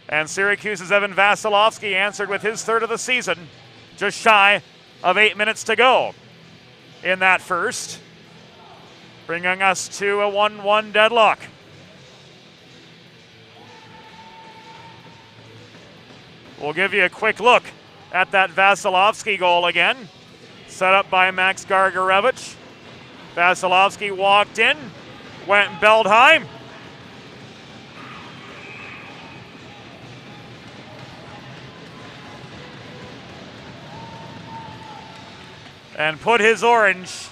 And Syracuse's Evan Vasilevsky answered with his third of the season. Just shy of 8 minutes to go in that first, bringing us to a 1-1 deadlock. We'll give you a quick look at that Vasilevsky goal again. Set up by Max Gargarevich. Vasilevsky walked in, went and belled high. And put his Orange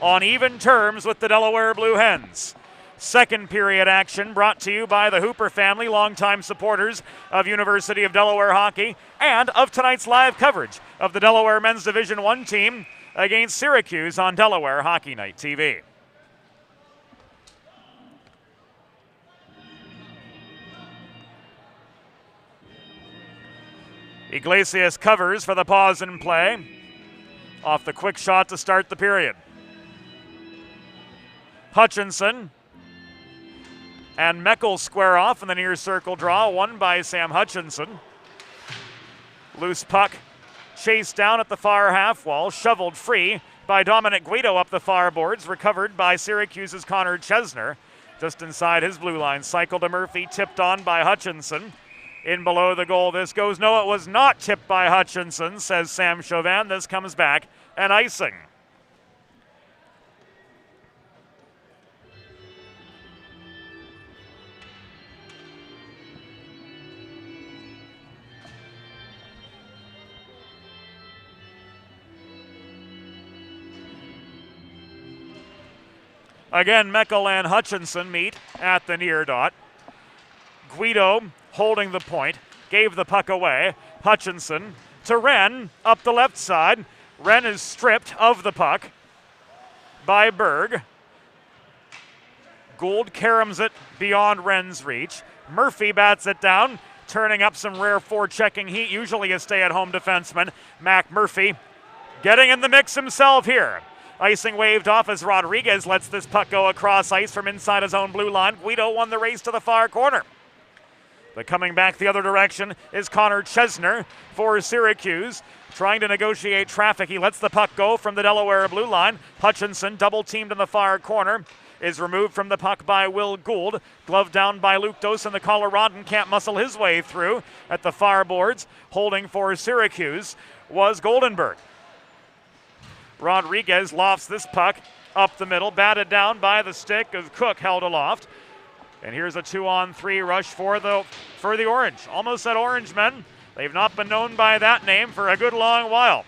on even terms with the Delaware Blue Hens. Second period action brought to you by the Hooper family, longtime supporters of University of Delaware hockey, and of tonight's live coverage of the Delaware Men's Division I team against Syracuse on Delaware Hockey Night TV. Iglesias covers for the pause in play. Off the quick shot to start the period. Hutchinson and Meckel square off in the near circle draw, won by Sam Hutchinson. Loose puck chased down at the far half wall, shoveled free by Dominic Guido up the far boards, recovered by Syracuse's Connor Chesner. Just inside his blue line, cycle to Murphy, tipped on by Hutchinson. In below the goal this goes. No, it was not tipped by Hutchinson, says Sam Chauvin. This comes back and icing. Again, Meckel and Hutchinson meet at the near dot. Guido holding the point, gave the puck away. Hutchinson to Wren up the left side. Wren is stripped of the puck by Berg. Gould caroms it beyond Wren's reach. Murphy bats it down, turning up some rare forechecking heat, usually a stay-at-home defenseman. Mac Murphy getting in the mix himself here. Icing waved off as Rodriguez lets this puck go across ice from inside his own blue line. Guido won the race to the far corner. But coming back the other direction is Connor Chesner for Syracuse, trying to negotiate traffic. He lets the puck go from the Delaware blue line. Hutchinson, double teamed in the far corner, is removed from the puck by Will Gould. Gloved down by Luke Dosen. The Coloradan can't muscle his way through at the far boards. Holding for Syracuse was Goldenberg. Rodriguez lofts this puck up the middle, batted down by the stick of Cook, held aloft. And here's a 2-on-3 rush for the Orange. Almost said Orange men. They've not been known by that name for a good long while.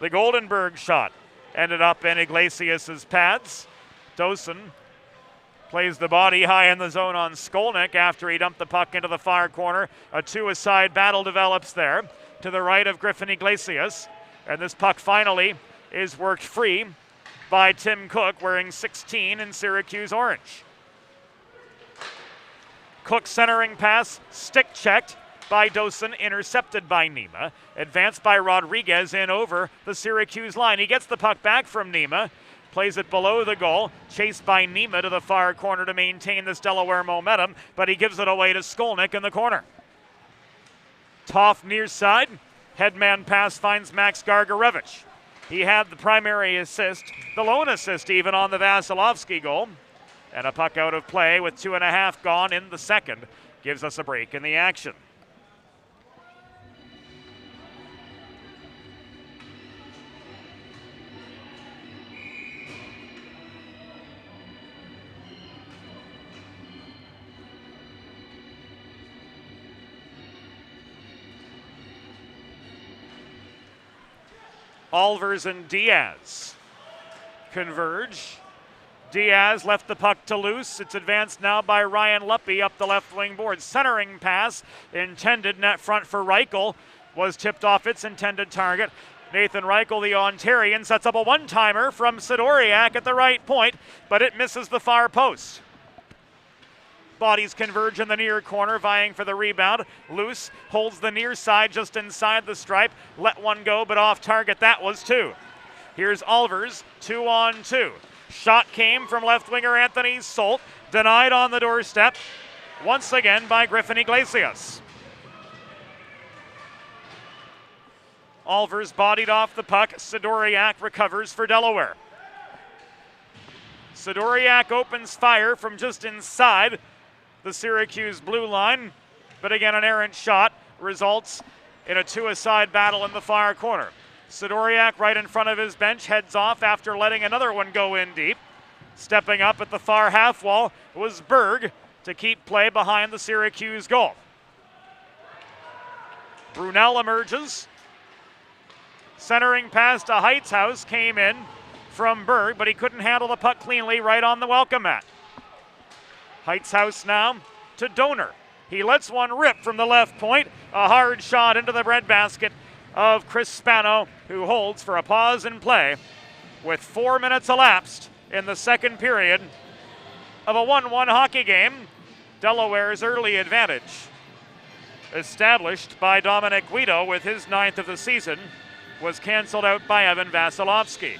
The Goldenberg shot ended up in Iglesias' pads. Dosen plays the body high in the zone on Skolnick after he dumped the puck into the far corner. A two-a-side battle develops there to the right of Griffin Iglesias. And this puck finally is worked free by Tim Cook, wearing 16 in Syracuse orange. Cook centering pass, stick checked by Dosen, intercepted by Nima. Advanced by Rodriguez in over the Syracuse line. He gets the puck back from Nima, plays it below the goal, chased by Nima to the far corner to maintain this Delaware momentum, but he gives it away to Skolnick in the corner. Toff near side, headman pass finds Max Gargarevich. He had the primary assist, the lone assist even on the Vasilevsky goal. And a puck out of play with 2.5 gone in the second gives us a break in the action. Alvers and Diaz converge. Diaz left the puck to Luce. It's advanced now by Ryan Luppe up the left wing board. Centering pass intended net front for Reichel was tipped off its intended target. Nathan Reichel, the Ontarian, sets up a one-timer from Sidoriak at the right point, but it misses the far post. Bodies converge in the near corner, vying for the rebound. Luce holds the near side just inside the stripe. Let one go, but off target. That was two. Here's Alvers, 2-on-2. Shot came from left winger Anthony Solt, denied on the doorstep, once again by Griffin Iglesias. Alvers bodied off the puck. Sidoriak recovers for Delaware. Sidoriak opens fire from just inside the Syracuse blue line, but again an errant shot results in a two-a-side battle in the far corner. Sidoriak right in front of his bench heads off after letting another one go in deep. Stepping up at the far half wall was Berg to keep play behind the Syracuse goal. Brunel emerges. Centering pass to Heitzhaus came in from Berg, but he couldn't handle the puck cleanly right on the welcome mat. Heitzhaus now to Donor. He lets one rip from the left point. A hard shot into the breadbasket of Chris Spano, who holds for a pause in play with 4 minutes elapsed in the second period of a 1-1 hockey game. Delaware's early advantage established by Dominic Guido with his 9th of the season was canceled out by Evan Vasilevsky.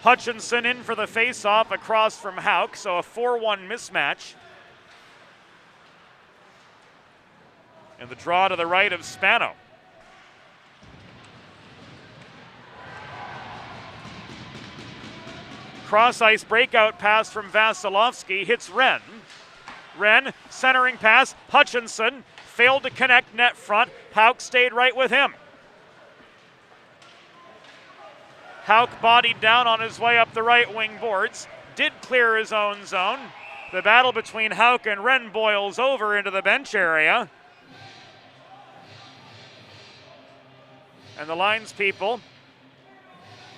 Hutchinson in for the face-off across from Hauk, so a 4-1 mismatch. And the draw to the right of Spano. Cross-ice breakout pass from Vasilevsky hits Wren. Wren, centering pass, Hutchinson failed to connect net front. Hauk stayed right with him. Hauk bodied down on his way up the right wing boards, did clear his own zone. The battle between Hauk and Wren boils over into the bench area. And the linespeople,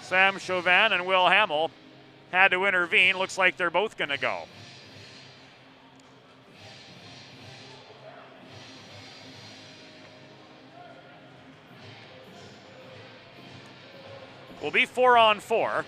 Sam Chauvin and Will Hamill, had to intervene. Looks like they're both going to go. Will be 4-on-4.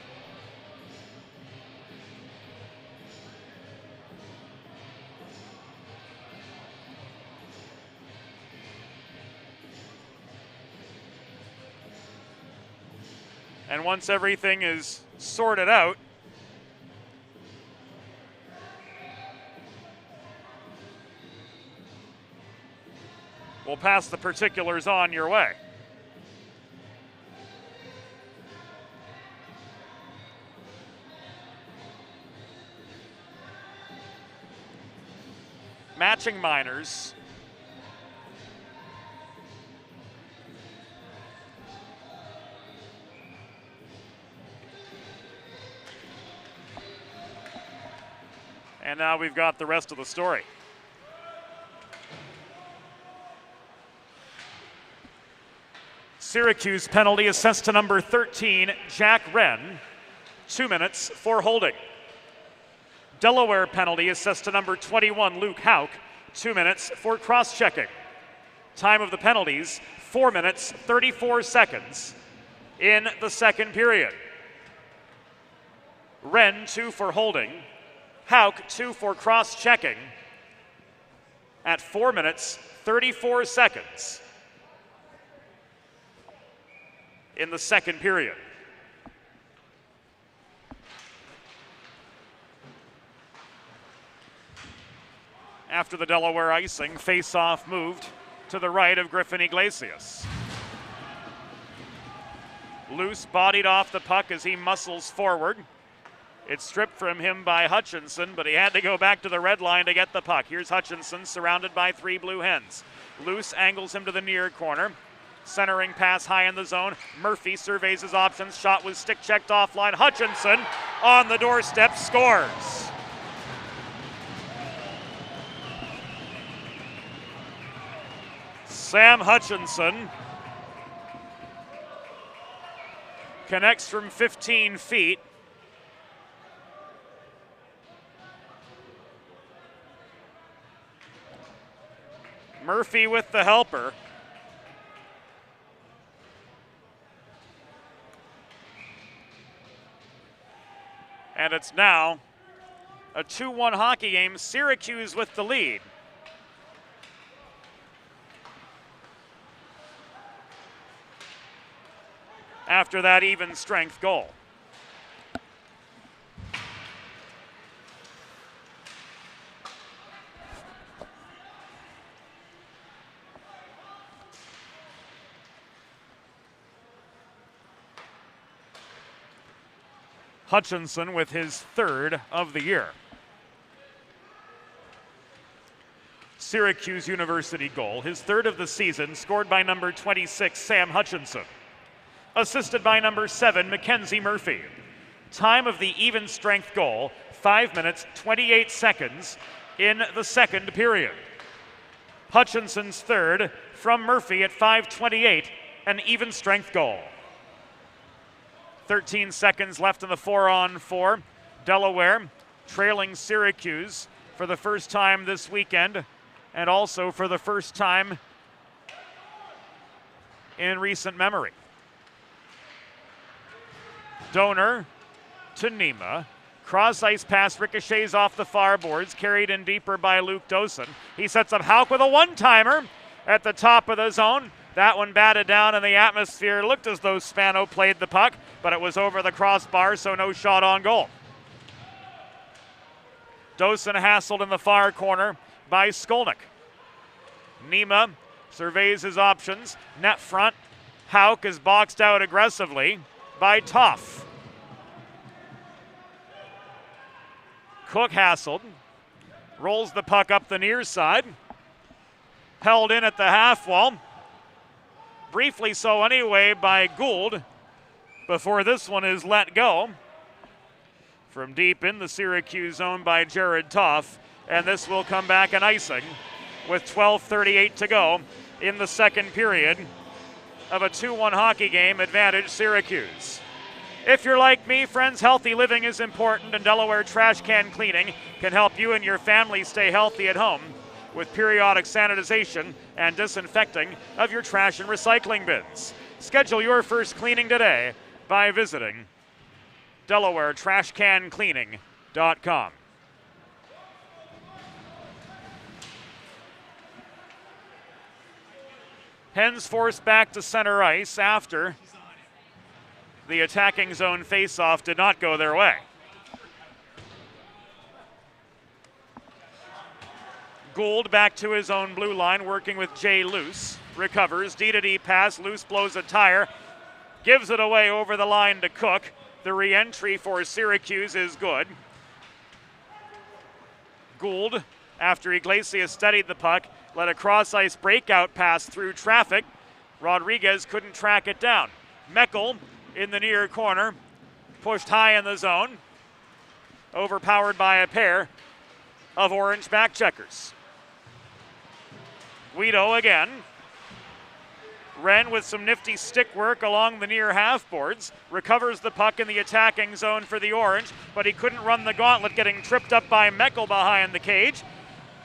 And once everything is sorted out, we'll pass the particulars on your way. Matching minors. And now we've got the rest of the story. Syracuse penalty assessed to number 13, Jack Wren, 2 minutes for holding. Delaware penalty assessed to number 21, Luke Hauk, 2 minutes for cross-checking. Time of the penalties, 4 minutes, 34 seconds in the second period. Wren, 2 for holding. Hauk, 2 for cross-checking at 4 minutes, 34 seconds in the second period. After the Delaware icing, face-off moved to the right of Griffin Iglesias. Loose bodied off the puck as he muscles forward. It's stripped from him by Hutchinson, but he had to go back to the red line to get the puck. Here's Hutchinson surrounded by 3 Blue Hens. Loose angles him to the near corner. Centering pass high in the zone. Murphy surveys his options. Shot was stick checked offline. Hutchinson on the doorstep scores. Sam Hutchinson connects from 15 feet Murphy with the helper. And it's now a 2-1 hockey game. Syracuse with the lead. After that even strength goal. Hutchinson with his third of the year. Syracuse University goal, his third of the season, scored by number 26, Sam Hutchinson. Assisted by number 7, Mackenzie Murphy. Time of the even strength goal, 5 minutes, 28 seconds in the second period. Hutchinson's third from Murphy at 5:28, an even strength goal. 13 seconds left in the 4-on-4. Delaware trailing Syracuse for the first time this weekend and also for the first time in recent memory. Donor to Nima. Cross-ice pass ricochets off the far boards, carried in deeper by Luke Dosen. He sets up Hauk with a one-timer at the top of the zone. That one batted down in the atmosphere. Looked as though Spano played the puck, but it was over the crossbar, so no shot on goal. Dosen hassled in the far corner by Skolnick. Nima surveys his options. Net front. Hauk is boxed out aggressively by Toff. Cook hassled. Rolls the puck up the near side. Held in at the half wall. Briefly so anyway by Gould before this one is let go from deep in the Syracuse zone by Jared Toff, and this will come back an icing with 12:38 to go in the second period of a 2-1 hockey game, advantage Syracuse. If you're like me, friends, healthy living is important, and Delaware Trash Can Cleaning can help you and your family stay healthy at home with periodic sanitization and disinfecting of your trash and recycling bins. Schedule your first cleaning today by visiting DelawareTrashCanCleaning.com. Hens forced back to center ice after the attacking zone faceoff did not go their way. Gould back to his own blue line, working with Jay Luce. Recovers, D-to-D pass, Luce blows a tire, gives it away over the line to Cook. The re-entry for Syracuse is good. Gould, after Iglesias steadied the puck, let a cross-ice breakout pass through traffic. Rodriguez couldn't track it down. Meckel in the near corner, pushed high in the zone, overpowered by a pair of orange backcheckers. Guido again. Wren with some nifty stick work along the near half boards, recovers the puck in the attacking zone for the Orange, but he couldn't run the gauntlet, getting tripped up by Meckel behind the cage.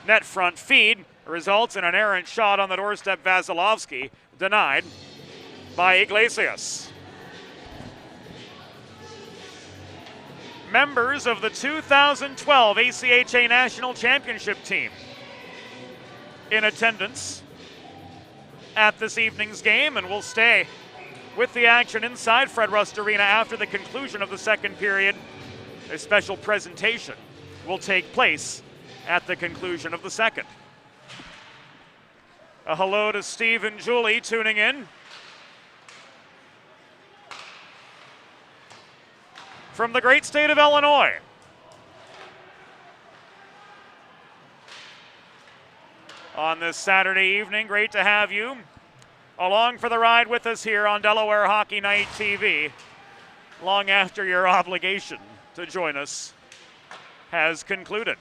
Net front feed results in an errant shot on the doorstep. Vasilevsky denied by Iglesias. Members of the 2012 ACHA National Championship team in attendance at this evening's game, and will stay with the action inside Fred Rust Arena after the conclusion of the second period. A special presentation will take place at the conclusion of the second. A hello to Steve and Julie tuning in from the great state of Illinois. On this Saturday evening, great to have you along for the ride with us here on Delaware Hockey Night TV, long after your obligation to join us has concluded.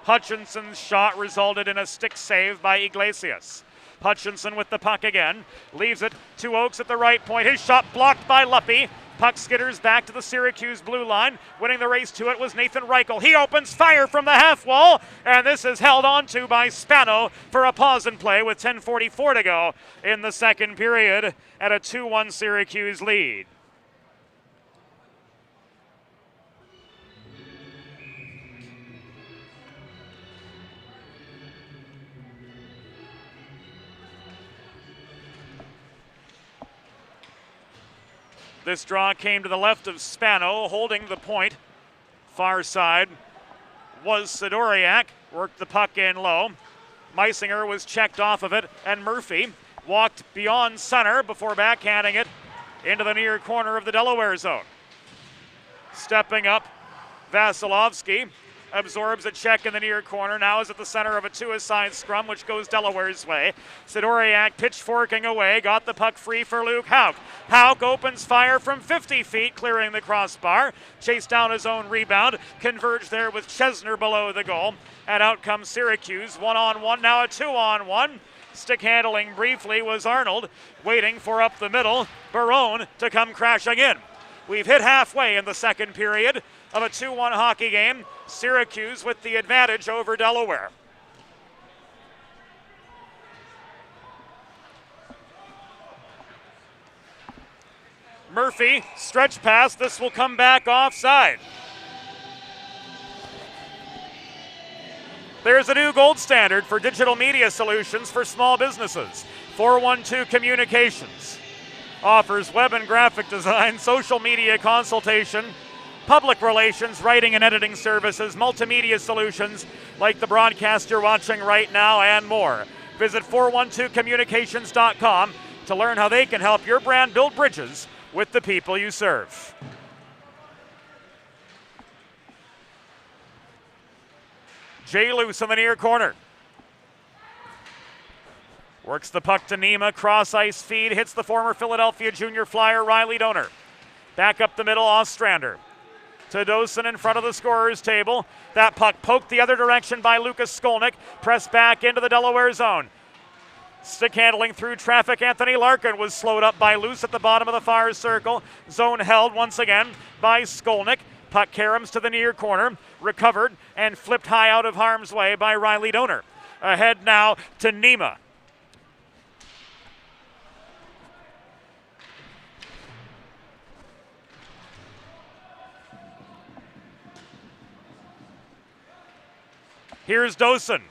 Hutchinson's shot resulted in a stick save by Iglesias. Hutchinson with the puck again, leaves it to Oakes at the right point. His shot blocked by Luppy. Puck skitters back to the Syracuse blue line. Winning the race to it was Nathan Reichel. He opens fire from the half wall, and this is held onto by Spano for a pause and play with 10:44 to go in the second period at a 2-1 Syracuse lead. This draw came to the left of Spano, holding the point. Far side was Sidoriak, worked the puck in low. Meisinger was checked off of it, and Murphy walked beyond center before backhanding it into the near corner of the Delaware zone. Stepping up, Vasilevsky absorbs a check in the near corner, now is at the center of a two-a-side scrum, which goes Delaware's way. Sidoriak pitchforking away, got the puck free for Luke Hauk. Hauk opens fire from 50 feet, clearing the crossbar, chased down his own rebound, converged there with Chesner below the goal, and out comes Syracuse, 1-on-1, now a 2-on-1. Stick handling briefly was Arnold, waiting for up the middle, Barone to come crashing in. We've hit halfway in the second period of a 2-1 hockey game. Syracuse with the advantage over Delaware. Murphy, stretch pass, this will come back offside. There's a new gold standard for digital media solutions for small businesses. 412 Communications offers web and graphic design, social media consultation, public relations, writing and editing services, multimedia solutions like the broadcast you're watching right now, and more. Visit 412communications.com to learn how they can help your brand build bridges with the people you serve. Jay Luce in the near corner. Works the puck to Nima, cross ice feed, hits the former Philadelphia junior flyer Riley Donor. Back up the middle, Ostrander. To Dosen in front of the scorer's table. That puck poked the other direction by Lucas Skolnick. Pressed back into the Delaware zone. Stick handling through traffic. Anthony Larkin was slowed up by Luce at the bottom of the far circle. Zone held once again by Skolnick. Puck caroms to the near corner. Recovered and flipped high out of harm's way by Riley Donor. Ahead now to Nima. Here's Dosen.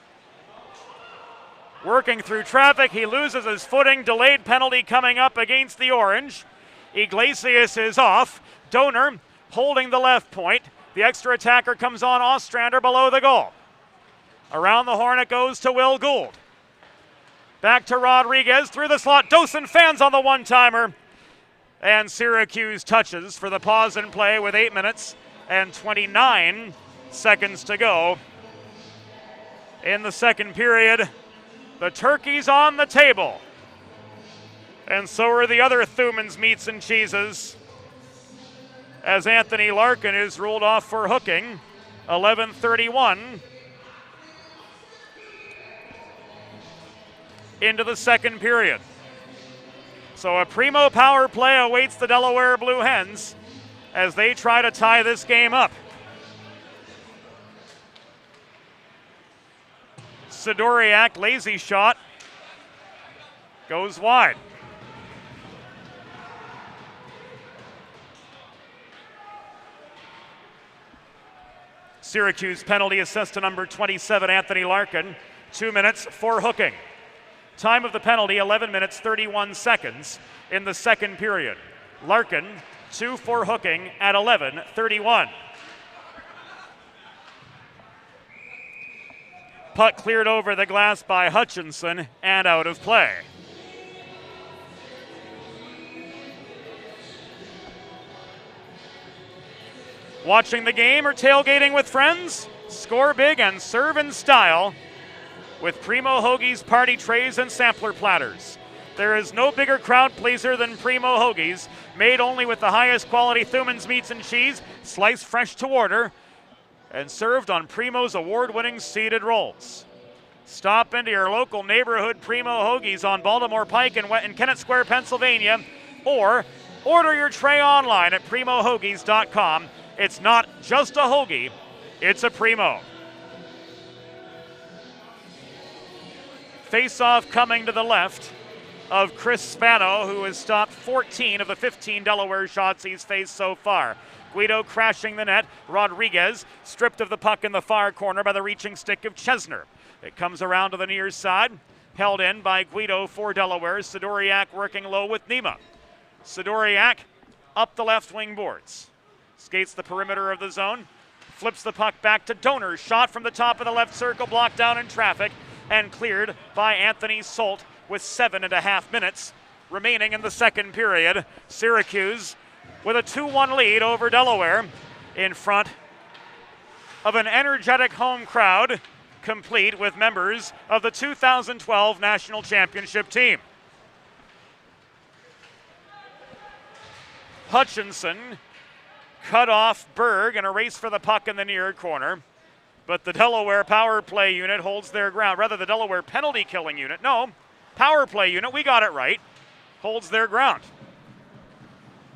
Working through traffic, he loses his footing. Delayed penalty coming up against the Orange. Iglesias is off. Donor holding the left point. The extra attacker comes on Ostrander below the goal. Around the horn it goes to Will Gould. Back to Rodriguez through the slot. Dosen fans on the one-timer. And Syracuse touches for the pause in play with 8 minutes and 29 seconds to go. In the second period, the turkey's on the table. And so are the other Thuman's meats and cheeses, as Anthony Larkin is ruled off for hooking. 11:31 into the second period. So a primo power play awaits the Delaware Blue Hens as they try to tie this game up. Sidoriak, lazy shot, goes wide. Syracuse penalty assist to number 27, Anthony Larkin. 2 minutes for hooking. Time of the penalty, 11 minutes, 31 seconds in the second period. Larkin, 2 for hooking at 11:31. Puck cleared over the glass by Hutchinson and out of play. Watching the game or tailgating with friends? Score big and serve in style with Primo Hoagie's party trays and sampler platters. There is no bigger crowd pleaser than Primo Hoagie's, made only with the highest quality Thuman's meats and cheese, sliced fresh to order, and served on Primo's award-winning seeded rolls. Stop into your local neighborhood Primo Hoagie's on Baltimore Pike in Kennett Square, Pennsylvania, or Order your tray online at primohoagies.com. It's not just a hoagie, it's a Primo. Face-off coming to the left of Chris Spano, who has stopped 14 of the 15 Delaware shots he's faced so far. Guido crashing the net. Rodriguez stripped of the puck in the far corner by the reaching stick of Chesner. It comes around to the near side. Held in by Guido for Delaware. Sidoriak working low with Nima. Sidoriak up the left wing boards. Skates the perimeter of the zone. Flips the puck back to Donor. Shot from the top of the left circle. Blocked down in traffic and cleared by Anthony Solt with 7.5 minutes remaining in the second period. Syracuse with a 2-1 lead over Delaware in front of an energetic home crowd, complete with members of the 2012 National Championship team. Hutchinson cut off Berg in a race for the puck in the near corner, but the Delaware power play unit holds their ground. Rather, the Delaware penalty killing unit, no, power play unit, we got it right, holds their ground.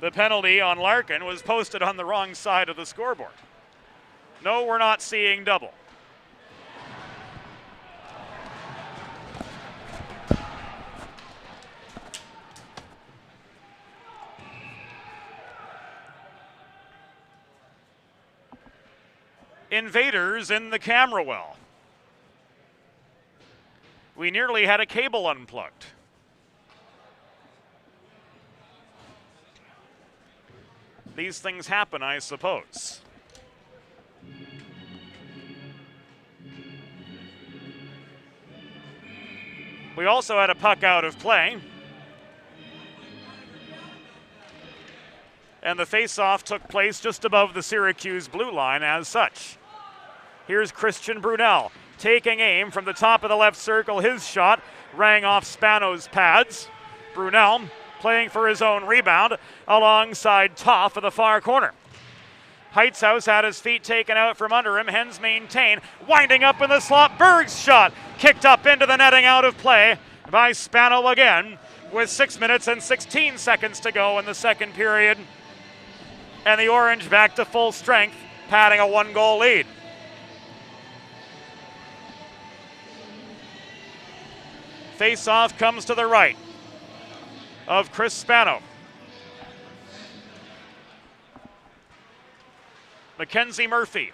The penalty on Larkin was posted on the wrong side of the scoreboard. No, we're not seeing double. Invaders in the camera well. We nearly had a cable unplugged. These things happen, I suppose. We also had a puck out of play. And the face-off took place just above the Syracuse blue line as such. Here's Christian Brunel taking aim from the top of the left circle. His shot rang off Spano's pads. Brunel playing for his own rebound alongside Toff of the far corner. Heitzhaus had his feet taken out from under him. Hens maintain. Winding up in the slot. Berg's shot kicked up into the netting, out of play by Spano again with 6 minutes and 16 seconds to go in the second period. And the Orange back to full strength, padding a 1-goal lead. Face-off comes to the right of Chris Spano. Mackenzie Murphy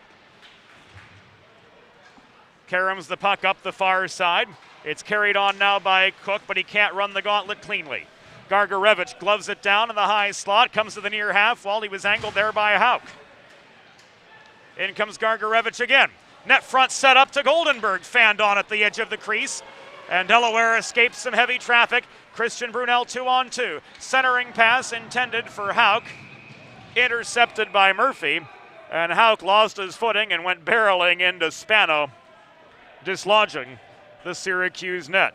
caroms the puck up the far side. It's carried on now by Cook, but he can't run the gauntlet cleanly. Gargarevich gloves it down in the high slot, comes to the near half while he was angled there by Hauk. In comes Gargarevich again. Net front set up to Goldenberg, fanned on at the edge of the crease. And Delaware escapes some heavy traffic. Christian Brunel 2-on-2. Centering pass intended for Hauk. Intercepted by Murphy. And Hauk lost his footing and went barreling into Spano, dislodging the Syracuse net.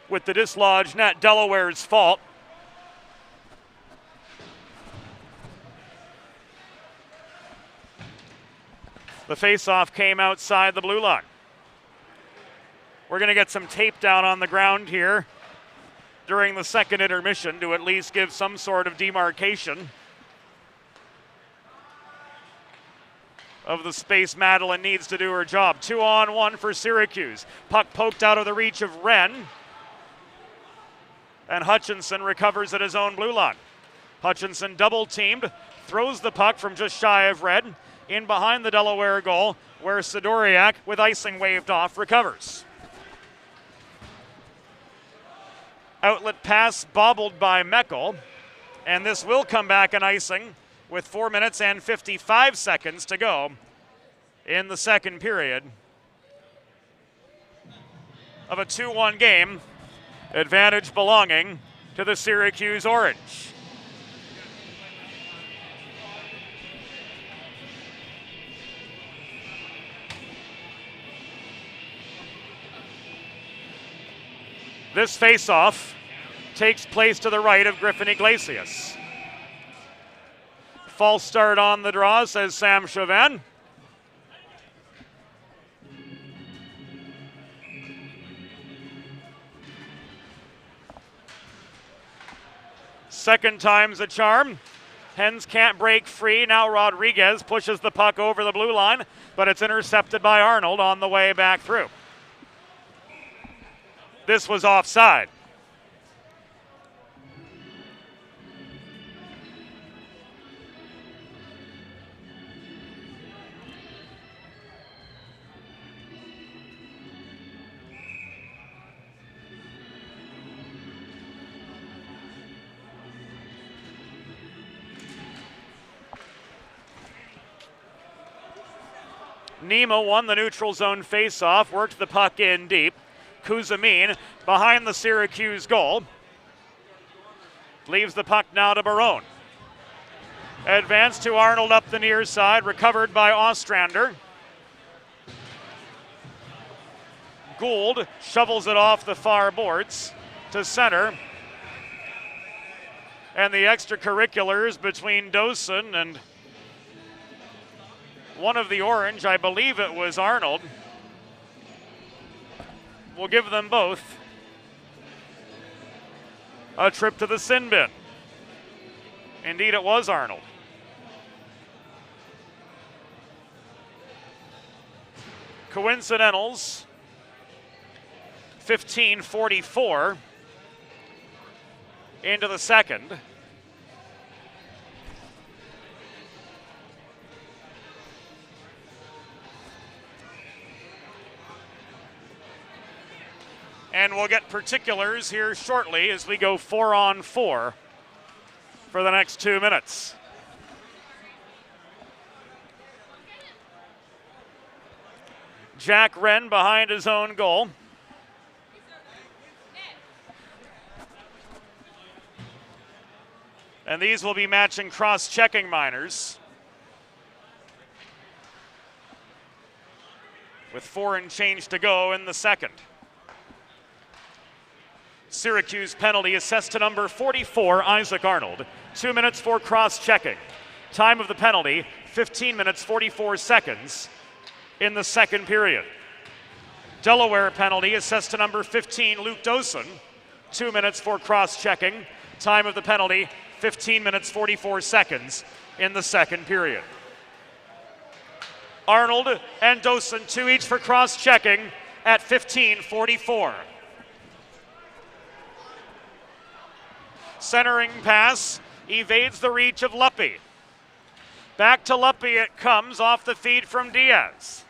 With the dislodged net, Delaware's fault. The faceoff came outside the blue line. We're going to get some tape down on the ground here during the second intermission to at least give some sort of demarcation of the space Madeline needs to do her job. 2-on-1 for Syracuse. Puck poked out of the reach of Wren. And Hutchinson recovers at his own blue line. Hutchinson double-teamed, throws the puck from just shy of red, in behind the Delaware goal, where Sidoriak, with icing waved off, recovers. Outlet pass bobbled by Meckel, and this will come back in icing with 4 minutes and 55 seconds to go in the second period. of a 2-1 game. Advantage belonging to the Syracuse Orange. This face-off takes place to the right of Griffin Iglesias. False start on the draw, says Sam Chauvin. Second time's a charm. Hens can't break free. Now Rodriguez pushes the puck over the blue line, but it's intercepted by Arnold on the way back through. This was offside. Nemo won the neutral zone faceoff, worked the puck in deep. Kuzmin behind the Syracuse goal. Leaves the puck now to Barone. Advance to Arnold up the near side, recovered by Ostrander. Gould shovels it off the far boards to center. And the extracurriculars between Dosen and one of the Orange, I believe it was Arnold. We'll give them both a trip to the sin bin. Indeed, it was Arnold. Coincidentals, 15:44 into the second. And we'll get particulars here shortly as we go 4-on-4 for the next 2 minutes. Jack Wren behind his own goal. And these will be matching cross-checking minors. With 4 and change to go in the second. Syracuse penalty assessed to number 44, Isaac Arnold. 2 minutes for cross-checking. Time of the penalty, 15 minutes, 44 seconds in the second period. Delaware penalty assessed to number 15, Luke Dosen. 2 minutes for cross-checking. Time of the penalty, 15 minutes, 44 seconds in the second period. Arnold and Dosen, 2 each for cross-checking at 15:44. Centering pass evades the reach of Luppy. Back to Luppy it comes off the feed from Diaz.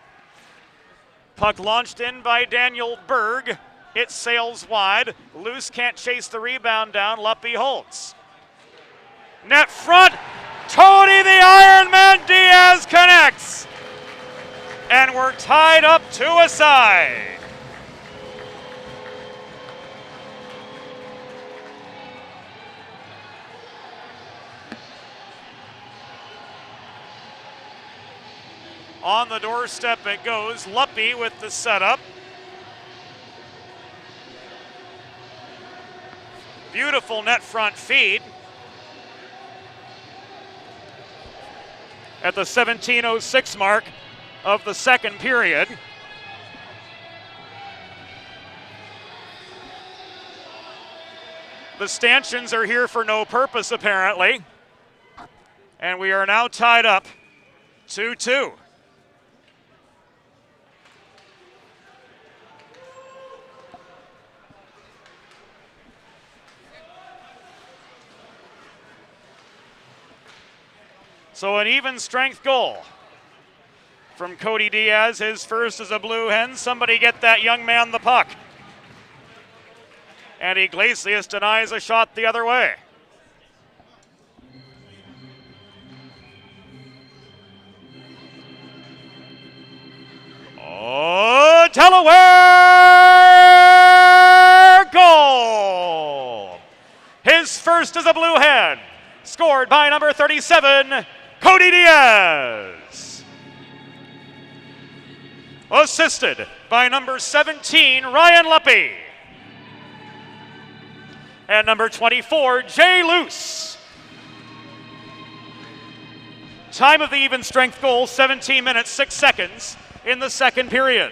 Puck launched in by Daniel Berg. It sails wide. Loose can't chase the rebound down. Luppy holds. Net front. Tony the Iron Man Diaz connects. And we're tied up 2-a-side. On the doorstep it goes. Luppy with the setup. Beautiful net front feed. At the 17:06 mark of the second period. The stanchions are here for no purpose, apparently. And we are now tied up 2-2. So an even strength goal from Cody Diaz, his first as a Blue Hen. Somebody get that young man the puck. And Iglesias denies a shot the other way. Oh, Delaware a blue hen. Scored by number 37, Cody Diaz. Assisted by number 17, Ryan Luppy. And number 24, Jay Luce. Time of the even strength goal, 17 minutes, 6 seconds in the second period.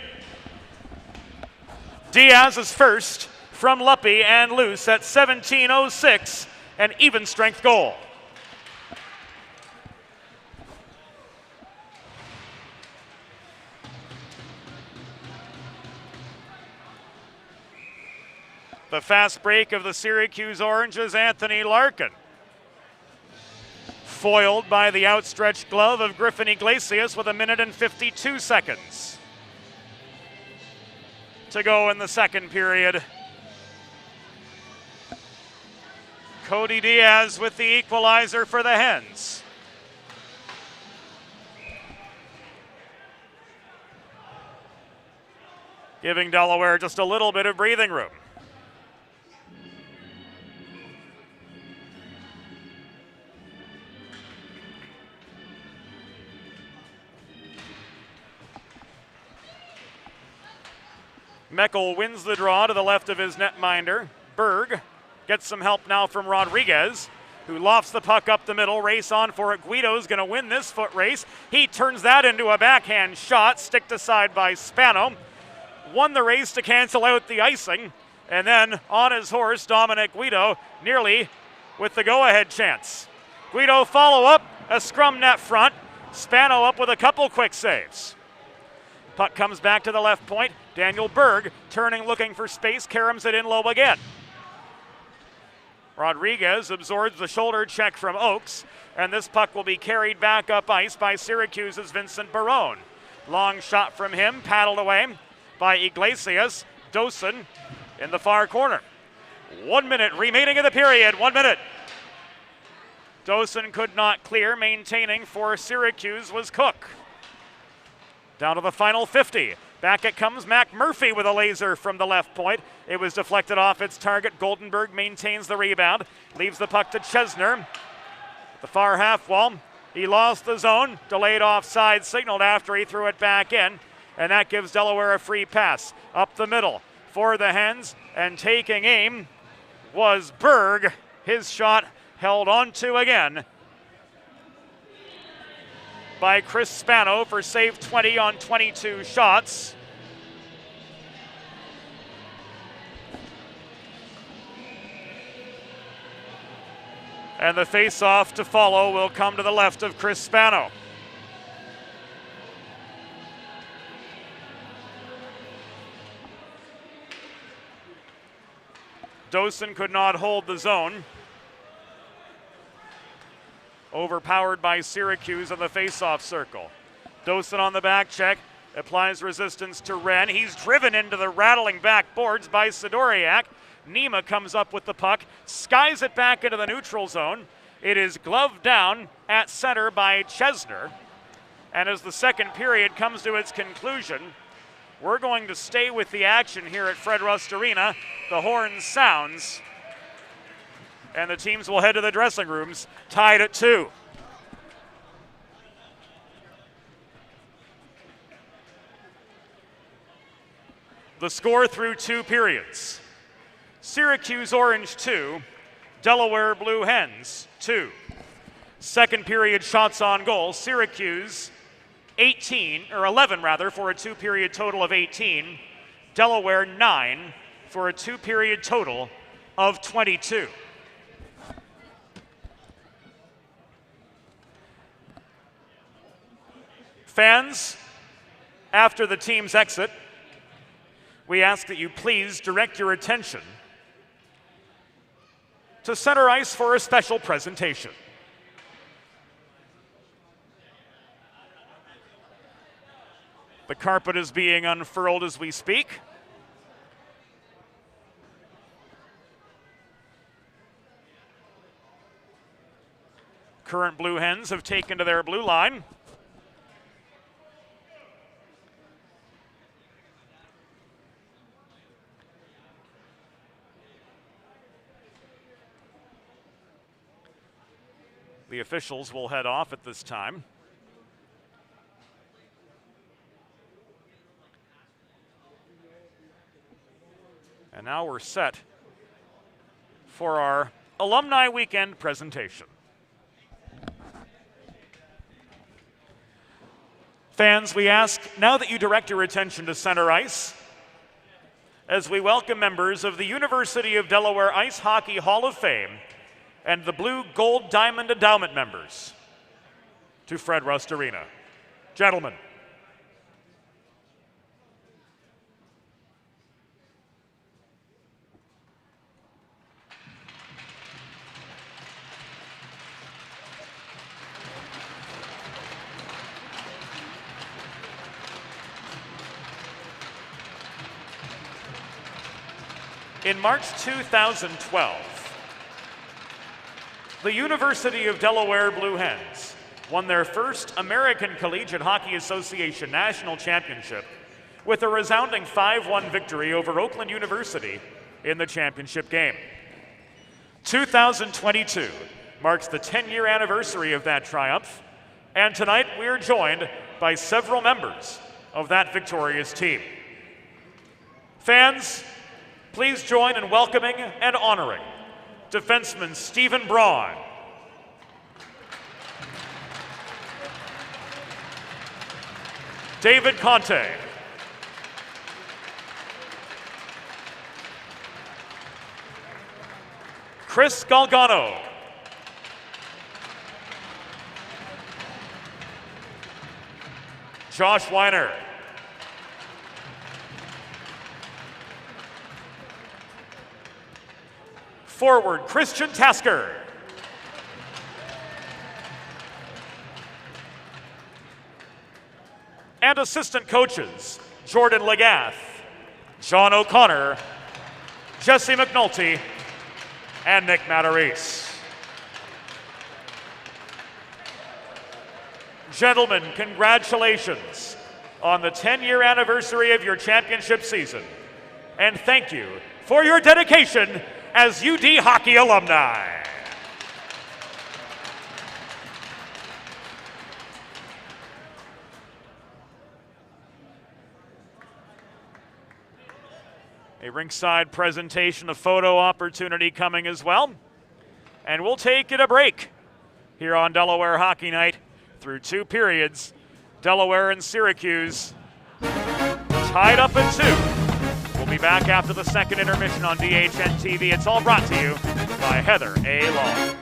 Diaz is first from Luppy and Luce at 17:06, an even strength goal. The fast break of the Syracuse Oranges, Anthony Larkin. Foiled by the outstretched glove of Griffin Iglesias with 1 minute and 52 seconds to go in the second period. Cody Diaz with the equalizer for the Hens. Giving Delaware just a little bit of breathing room. Meckel wins the draw to the left of his netminder. Berg gets some help now from Rodriguez, who lofts the puck up the middle. Race on for it. Guido's going to win this foot race. He turns that into a backhand shot, sticked aside by Spano. Won the race to cancel out the icing. And then on his horse, Dominic Guido, nearly with the go-ahead chance. Guido follow up, a scrum net front. Spano up with a couple quick saves. Puck comes back to the left point. Daniel Berg turning, looking for space, caroms it in low again. Rodriguez absorbs the shoulder check from Oakes, and this puck will be carried back up ice by Syracuse's Vincent Barone. Long shot from him, paddled away by Iglesias. Dosen in the far corner. 1 minute remaining in the period, 1 minute. Dosen could not clear, maintaining for Syracuse was Cook. Down to the final 50. Back it comes Mac Murphy with a laser from the left point. It was deflected off its target. Goldenberg maintains the rebound. Leaves the puck to Chesner. The far half wall. He lost the zone. Delayed offside signaled after he threw it back in. And that gives Delaware a free pass. Up the middle for the Hens. And taking aim was Berg. His shot held onto again by Chris Spano for save 20 on 22 shots. And the face-off to follow will come to the left of Chris Spano. Dosen could not hold the zone. Overpowered by Syracuse on the face-off circle. Dosen on the back check, applies resistance to Wren. He's driven into the rattling back boards by Sidoriak. Nima comes up with the puck, skies it back into the neutral zone. It is gloved down at center by Chesner. And as the second period comes to its conclusion, we're going to stay with the action here at Fred Rust Arena. The horn sounds, and the teams will head to the dressing rooms, tied at 2. The score through 2 periods. Syracuse Orange 2, Delaware Blue Hens 2. Second period shots on goal, Syracuse 11 for a 2-period total of 18. Delaware 9 for a 2-period total of 22. Fans, after the team's exit, we ask that you please direct your attention to center ice for a special presentation. The carpet is being unfurled as we speak. Current Blue Hens have taken to their blue line. The officials will head off at this time. And now we're set for our Alumni Weekend presentation. Fans, we ask now that you direct your attention to center ice as we welcome members of the University of Delaware Ice Hockey Hall of Fame and the Blue Gold Diamond Endowment members to Fred Rust Arena. Gentlemen. In March 2012, the University of Delaware Blue Hens won their first American Collegiate Hockey Association National Championship with a resounding 5-1 victory over Oakland University in the championship game. 2022 marks the 10-year anniversary of that triumph, and tonight we are joined by several members of that victorious team. Fans, please join in welcoming and honoring defenseman Stephen Braun, David Conte, Chris Galgano, Josh Weiner, forward Christian Tasker, and assistant coaches Jordan Legath, John O'Connor, Jesse McNulty, and Nick Matarese. Gentlemen, congratulations on the 10-year anniversary of your championship season, and thank you for your dedication as UD Hockey alumni. A ringside presentation, a photo opportunity coming as well. And we'll take it a break here on Delaware Hockey Night through 2 periods. Delaware and Syracuse tied up at 2. We'll be back after the second intermission on DHN TV. It's all brought to you by Heather A. Long.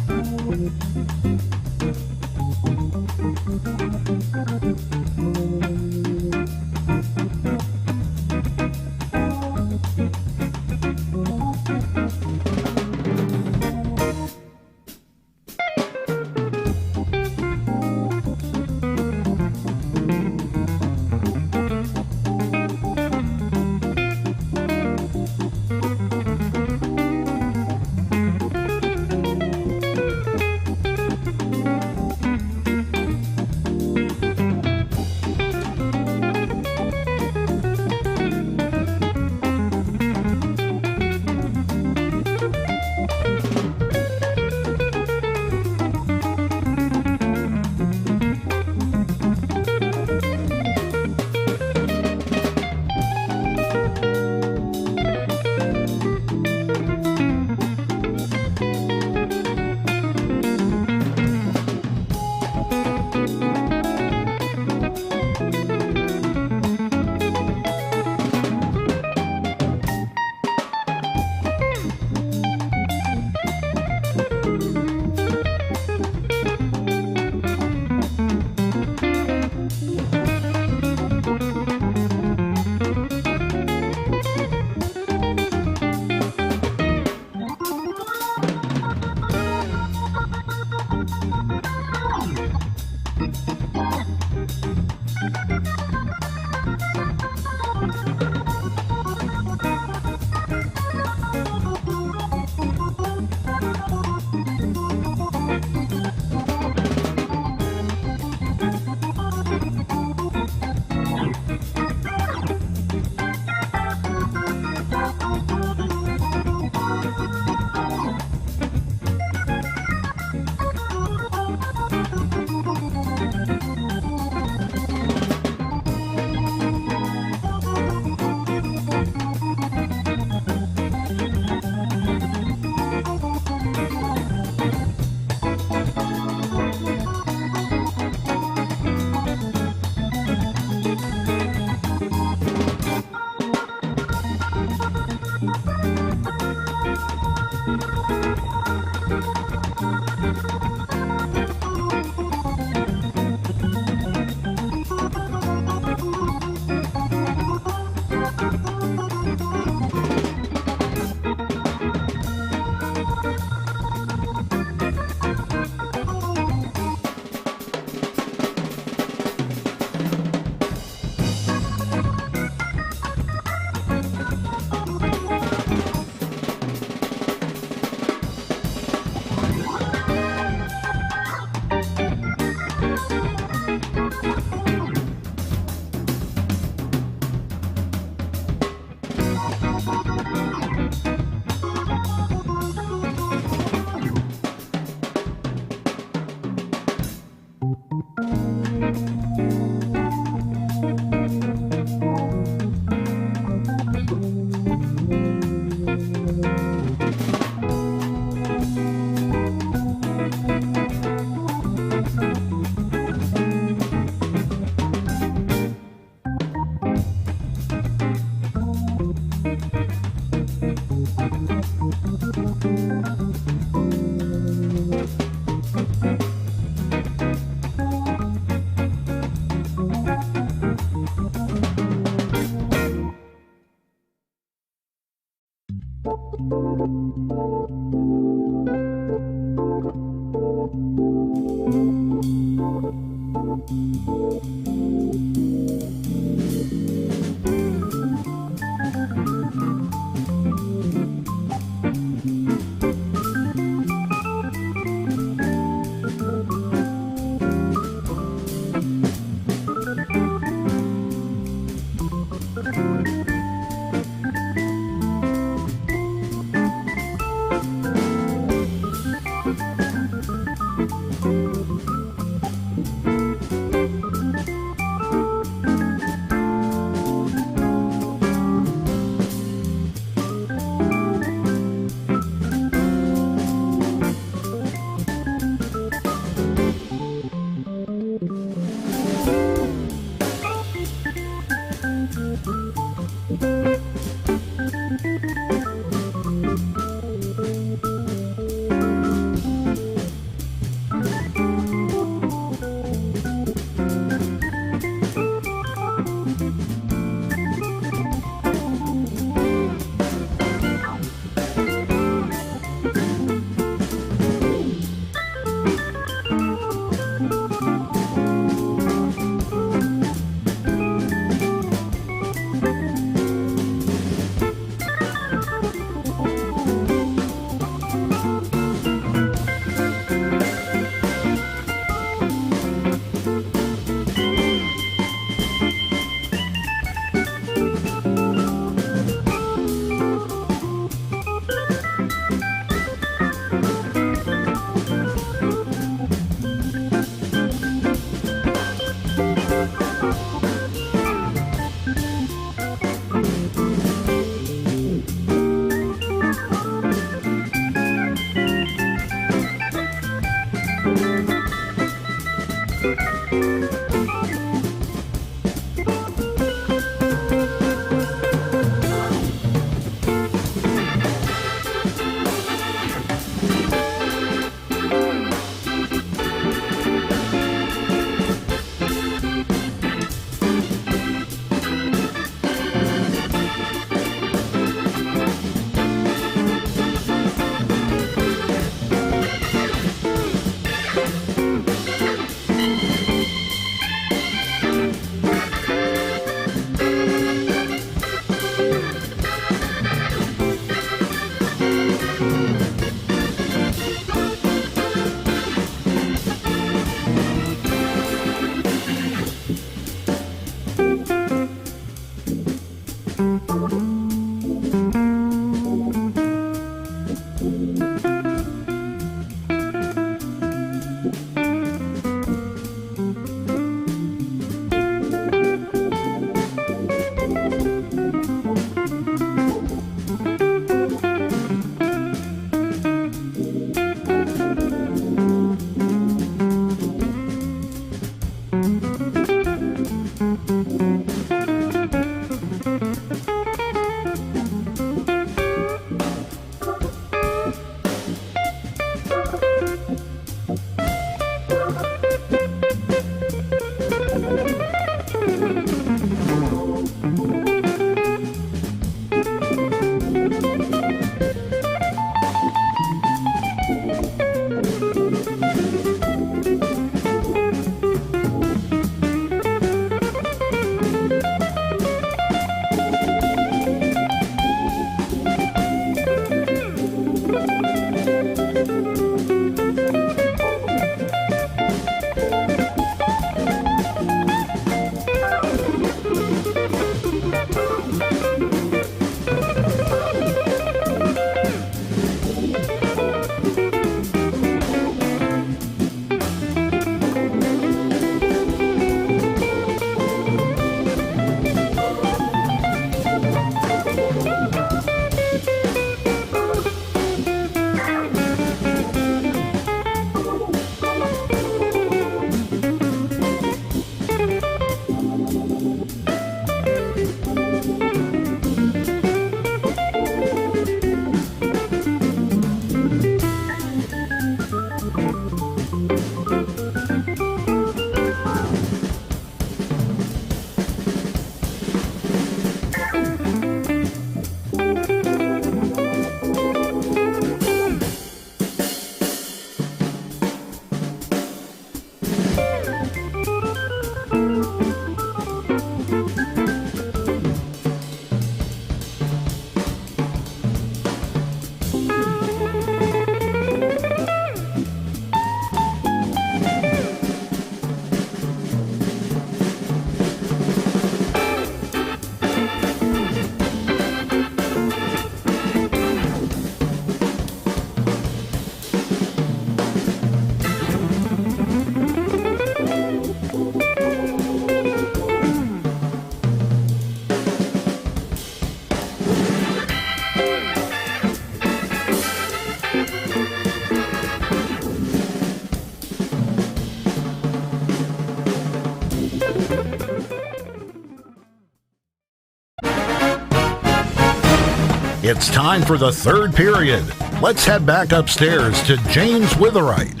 It's time for the third period. Let's head back upstairs to James Witherite.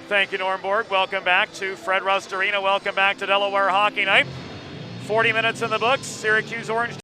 Thank you, Norm Borg. Welcome back to Fred Rust Arena. Welcome back to Delaware Hockey Night. 40 minutes in the books. Syracuse Orange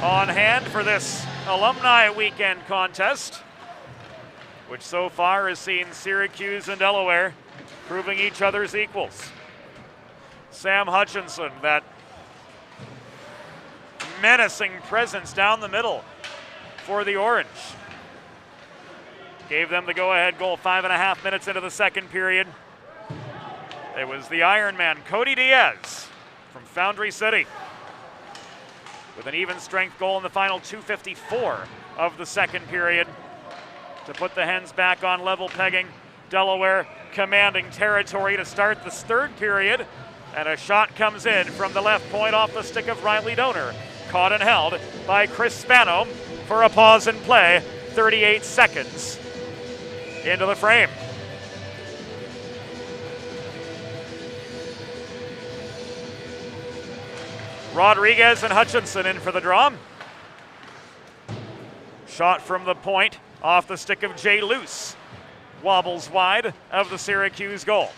on hand for this Alumni weekend contest, which so far has seen Syracuse and Delaware proving each other's equals. Sam Hutchinson, that menacing presence down the middle for the Orange, gave them the go-ahead goal 5.5 minutes into the second period. It was the Iron Man, Cody Diaz from Foundry City, with an even strength goal in the final 2:54 of the second period to put the Hens back on level pegging. Delaware commanding territory to start this third period, and a shot comes in from the left point off the stick of Riley Donor. Caught and held by Chris Spano for a pause in play, 38 seconds into the frame. Rodriguez and Hutchinson in for the draw. Shot from the point off the stick of Jay Luce. Wobbles wide of the Syracuse goal.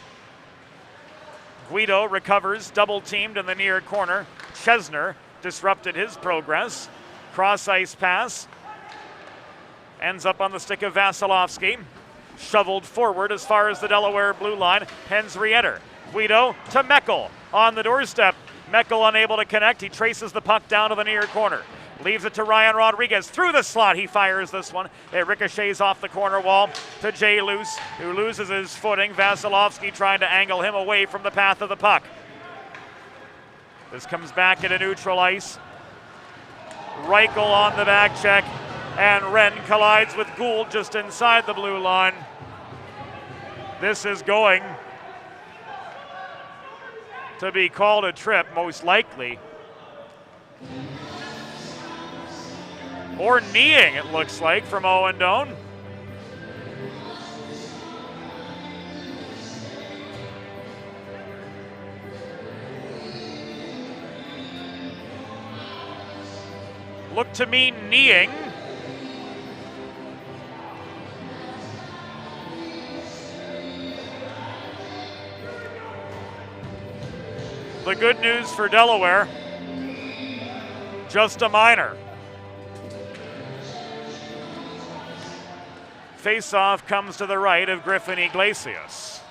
Guido recovers, double-teamed in the near corner. Chesner disrupted his progress. Cross-ice pass. Ends up on the stick of Vasilevsky. Shoveled forward as far as the Delaware blue line. Hens re-enter. Guido to Meckel on the doorstep. Meckel unable to connect. He traces the puck down to the near corner. Leaves it to Ryan Rodriguez. Through the slot, he fires this one. It ricochets off the corner wall to Jay Luce, who loses his footing. Vasilevsky trying to angle him away from the path of the puck. This comes back into neutral ice. Reichel on the back check, and Wren collides with Gould just inside the blue line. This is going to be called a trip, most likely. Or kneeing, it looks like, from Owen Doan. Looked to me kneeing. The good news for Delaware, just a minor. Face-off comes to the right of Griffin Iglesias.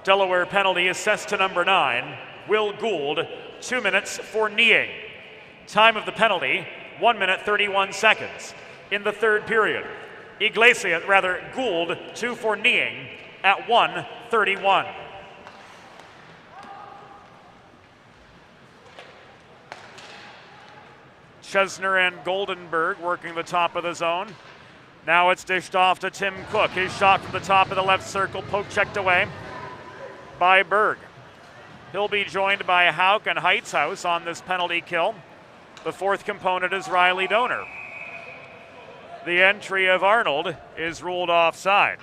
Delaware penalty assessed to number 9, Will Gould, 2 minutes for kneeing. Time of the penalty, 1 minute 31 seconds. In the third period, Gould, 2 for kneeing at 1:31. Chesner and Goldenberg working the top of the zone. Now it's dished off to Tim Cook. His shot from the top of the left circle, poke checked away by Berg. He'll be joined by Hauk and Heitzhaus on this penalty kill. The fourth component is Riley Donor. The entry of Arnold is ruled offside.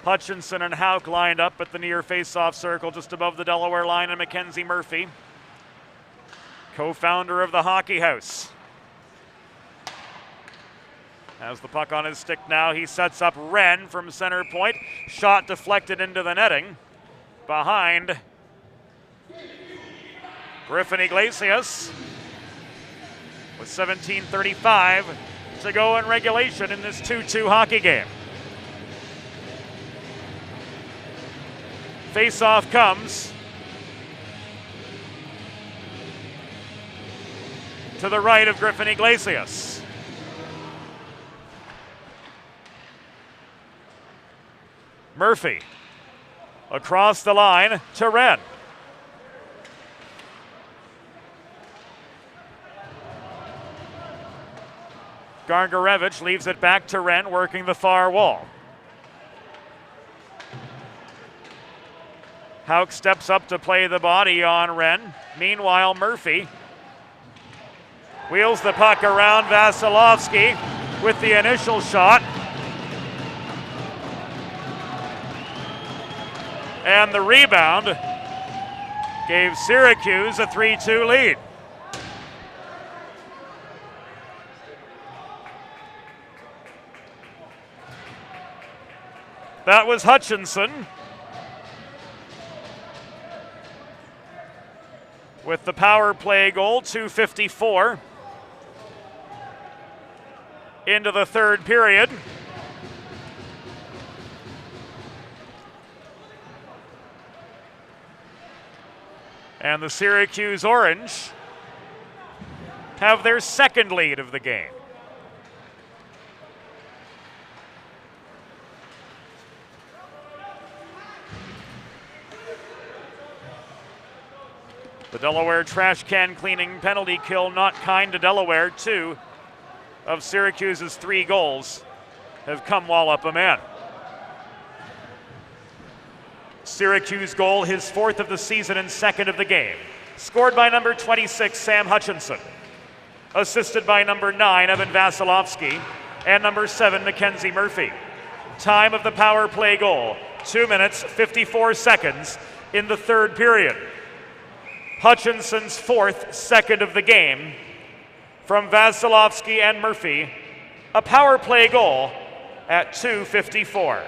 Hutchinson and Hauk lined up at the near face-off circle just above the Delaware line, and Mackenzie Murphy, co-founder of the Hockey House. Has the puck on his stick now. He sets up Wren from center point. Shot deflected into the netting behind Griffin Iglesias with 17:35 to go in regulation in this 2-2 hockey game. Face-off comes to the right of Griffin Iglesias. Murphy across the line to Wren. Gargarevich leaves it back to Wren, working the far wall. Hauk steps up to play the body on Wren. Meanwhile, Murphy Wheels the puck around Vasilevsky with the initial shot. And the rebound gave Syracuse a 3-2 lead. That was Hutchinson with the power play goal, 2:54 into the third period. And the Syracuse Orange have their second lead of the game. The Delaware trash can cleaning penalty kill not kind to Delaware. 2 of Syracuse's 3 goals have come while up a man. Syracuse goal, his 4th of the season and 2nd of the game. Scored by number 26, Sam Hutchinson. Assisted by number 9, Evan Vasilevsky, and number 7, Mackenzie Murphy. Time of the power play goal, 2 minutes, 54 seconds in the third period. Hutchinson's 4th, 2nd of the game from Vasilevsky and Murphy. A power play goal at 2:54.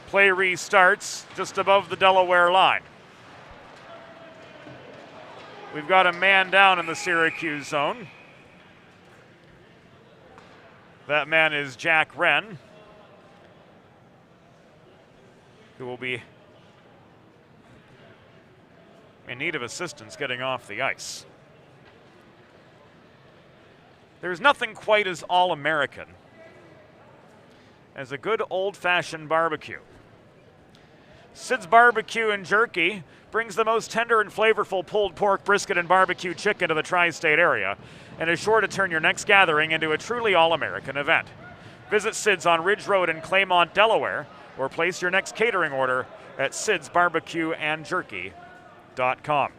Play restarts just above the Delaware line. We've got a man down in the Syracuse zone. That man is Jack Wren, who will be in need of assistance getting off the ice. There's nothing quite as all-American as a good old-fashioned barbecue. Sid's Barbecue and Jerky brings the most tender and flavorful pulled pork, brisket, and barbecue chicken to the tri-state area and is sure to turn your next gathering into a truly all-American event. Visit Sid's on Ridge Road in Claymont, Delaware, or place your next catering order at sidsbarbecueandjerky.com.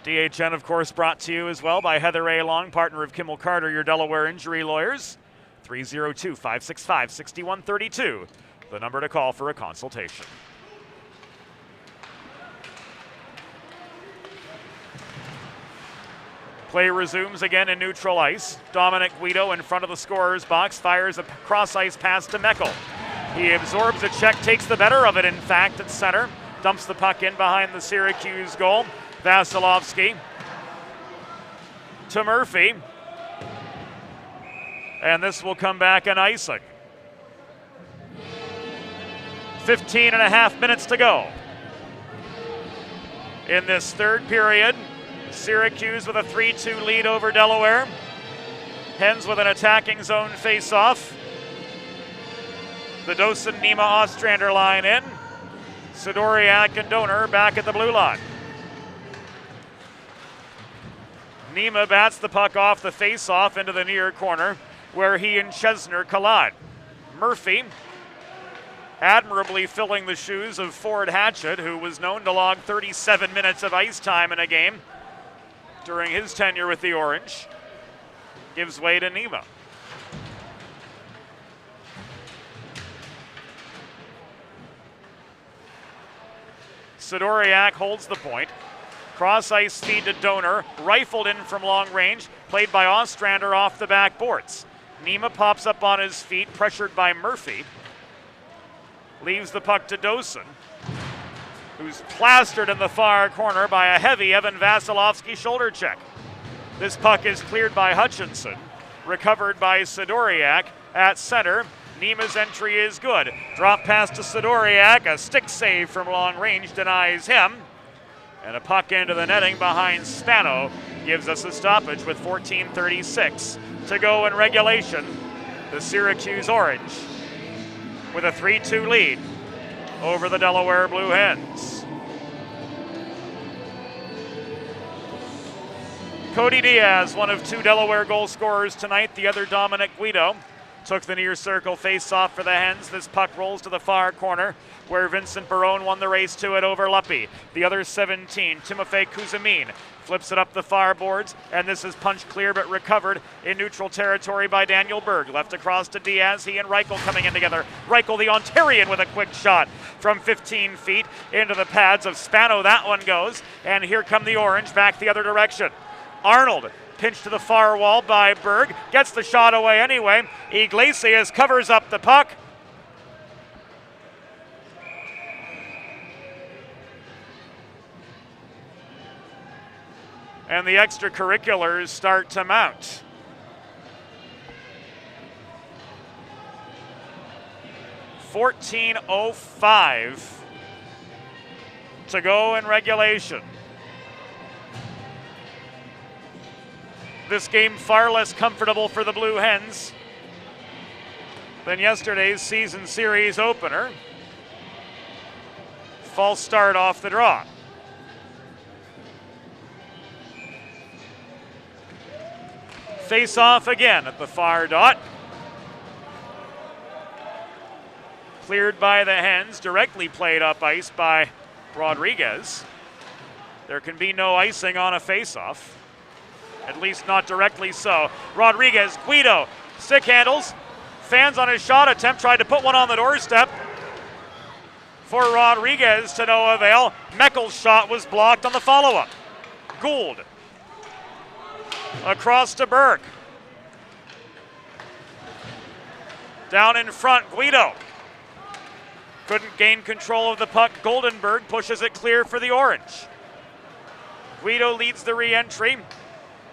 DHN, of course, brought to you as well by Heather A. Long, partner of Kimmel Carter, your Delaware injury lawyers. 302-565-6132, the number to call for a consultation. Play resumes again in neutral ice. Dominic Guido in front of the scorer's box fires a cross-ice pass to Meckel. He absorbs a check, takes the better of it, in fact, at center. Dumps the puck in behind the Syracuse goal. Vasilevsky to Murphy. And this will come back an icing. 15 and a half minutes to go. In this third period, Syracuse with a 3-2 lead over Delaware. Hens with an attacking zone face-off. The Dosen-Nima Ostrander line in. Sidoriak and Donor back at the blue line. Nima bats the puck off the face-off into the near corner, where he and Chesner collide. Murphy admirably filling the shoes of Ford Hatchett, who was known to log 37 minutes of ice time in a game during his tenure with the Orange. Gives way to Nima. Sidoriak holds the point. Cross-ice feed to Donor, rifled in from long range, played by Ostrander off the backboards. Nima pops up on his feet, pressured by Murphy. Leaves the puck to Dosen, who's plastered in the far corner by a heavy Evan Vasilevsky shoulder check. This puck is cleared by Hutchinson, recovered by Sidoriak at center. Nima's entry is good. Drop pass to Sidoriak, a stick save from long range denies him. And a puck into the netting behind Spano gives us a stoppage with 14:36 to go in regulation. The Syracuse Orange with a 3-2 lead over the Delaware Blue Hens. Cody Diaz, one of 2 Delaware goal scorers tonight. The other, Dominic Guido, took the near circle face-off for the Hens. This puck rolls to the far corner where Vincent Barone won the race to it over Luppy. The other 17, Timofey Kuzamin, flips it up the far boards, and this is punched clear but recovered in neutral territory by Daniel Berg. Left across to Diaz, he and Reichel coming in together. Reichel, the Ontarian, with a quick shot from 15 feet into the pads of Spano. That one goes, and here come the Orange back the other direction. Arnold, pinched to the far wall by Berg, gets the shot away anyway. Iglesias covers up the puck. And the extracurriculars start to mount. .14:05 to go in regulation. This game far less comfortable for the Blue Hens than yesterday's season series opener. False start off the draw. Face off again at the far dot. Cleared by the Hens, directly played up ice by Rodriguez. There can be no icing on a face-off, at least not directly so. Rodriguez, Guido, stick handles, fans on his shot attempt, tried to put one on the doorstep for Rodriguez to no avail. Meckel's shot was blocked on the follow-up. Gould across to Berg. Down in front, Guido. Couldn't gain control of the puck. Goldenberg pushes it clear for the Orange. Guido leads the re-entry.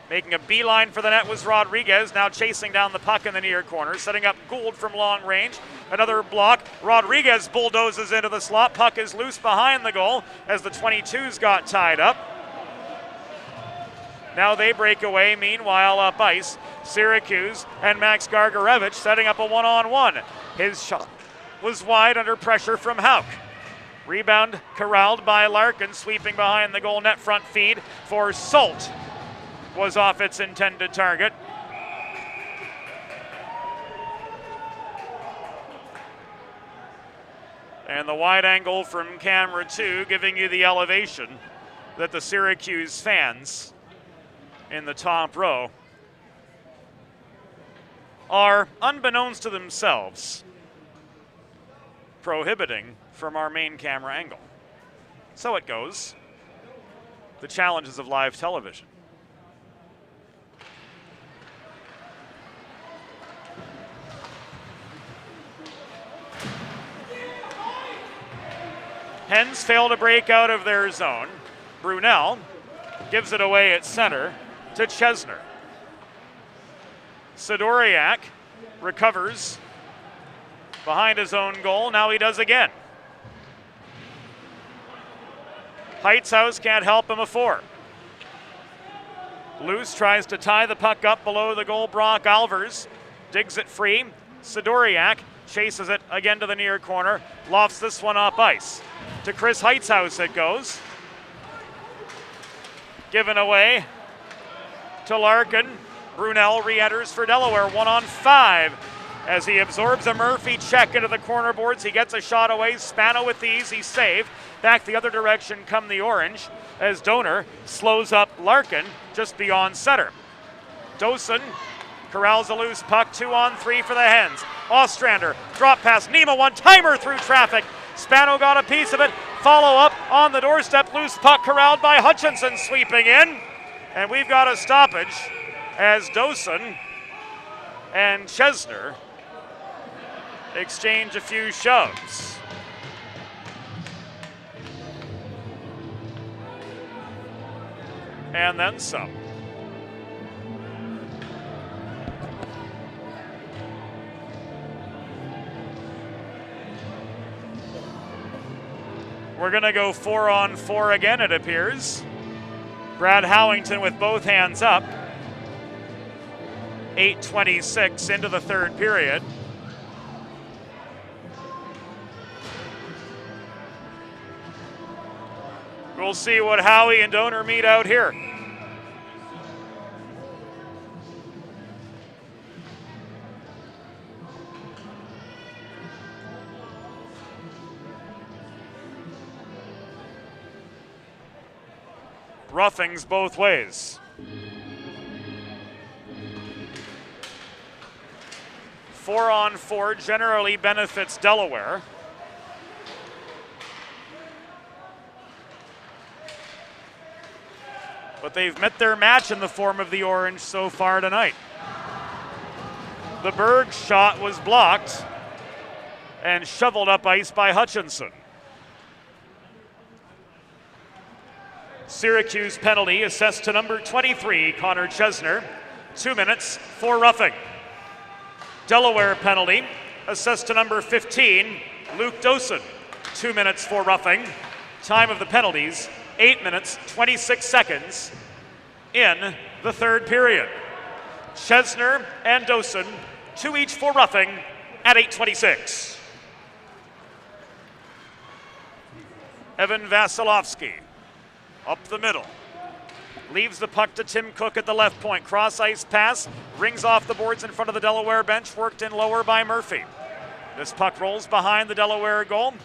Making a beeline for the net was Rodriguez, now chasing down the puck in the near corner, setting up Gould from long range. Another block. Rodriguez bulldozes into the slot. Puck is loose behind the goal as the 22s got tied up. Now they break away. Meanwhile, up ice, Syracuse and Max Gargarevich setting up a one-on-one. His shot was wide under pressure from Hauk. Rebound corralled by Larkin, sweeping behind the goal net front feed for Salt. Was off its intended target. And the wide angle from camera 2 giving you the elevation that the Syracuse fans in the top row are, unbeknownst to themselves, prohibiting from our main camera angle. So it goes. The challenges of live television. Hens fail to break out of their zone. Brunel gives it away at center to Chesner. Sidoriak recovers behind his own goal. Now he does again. Heitzhaus can't help him a 4. Luce tries to tie the puck up below the goal. Brock Alvers digs it free. Sidoriak chases it again to the near corner. Lofts this one up ice. To Chris Heitzhaus it goes. Given away to Larkin. Brunel re-enters for Delaware, 1-on-5 as he absorbs a Murphy check into the corner boards. He gets a shot away. Spano with the easy save. Back the other direction come the Orange as Donor slows up Larkin just beyond center. Dosen corrals a loose puck, 2-on-3 for the Hens. Ostrander, drop pass, Nima one-timer through traffic. Spano got a piece of it. Follow up on the doorstep, loose puck corralled by Hutchinson sweeping in. And we've got a stoppage as Dosen and Chesner exchange a few shoves. And then some. We're going to go 4-on-4 again, it appears. Brad Howington with both hands up. 8:26 into the third period. We'll see what Howie and Donor meet out here. roughings both ways. 4-on-4 generally benefits Delaware. But they've met their match in the form of the Orange so far tonight. The Berg shot was blocked and shoveled up ice by Hutchinson. Syracuse penalty assessed to number 23, Connor Chesner. 2 minutes for roughing. Delaware penalty assessed to number 15, Luke Dosen. 2 minutes for roughing. Time of the penalties, 8 minutes, 26 seconds in the third period. Chesner and Dosen, 2 each for roughing at 8:26. Evan Vasilevsky up the middle. Leaves the puck to Tim Cook at the left point. Cross ice pass, rings off the boards in front of the Delaware bench, worked in lower by Murphy. This puck rolls behind the Delaware goal.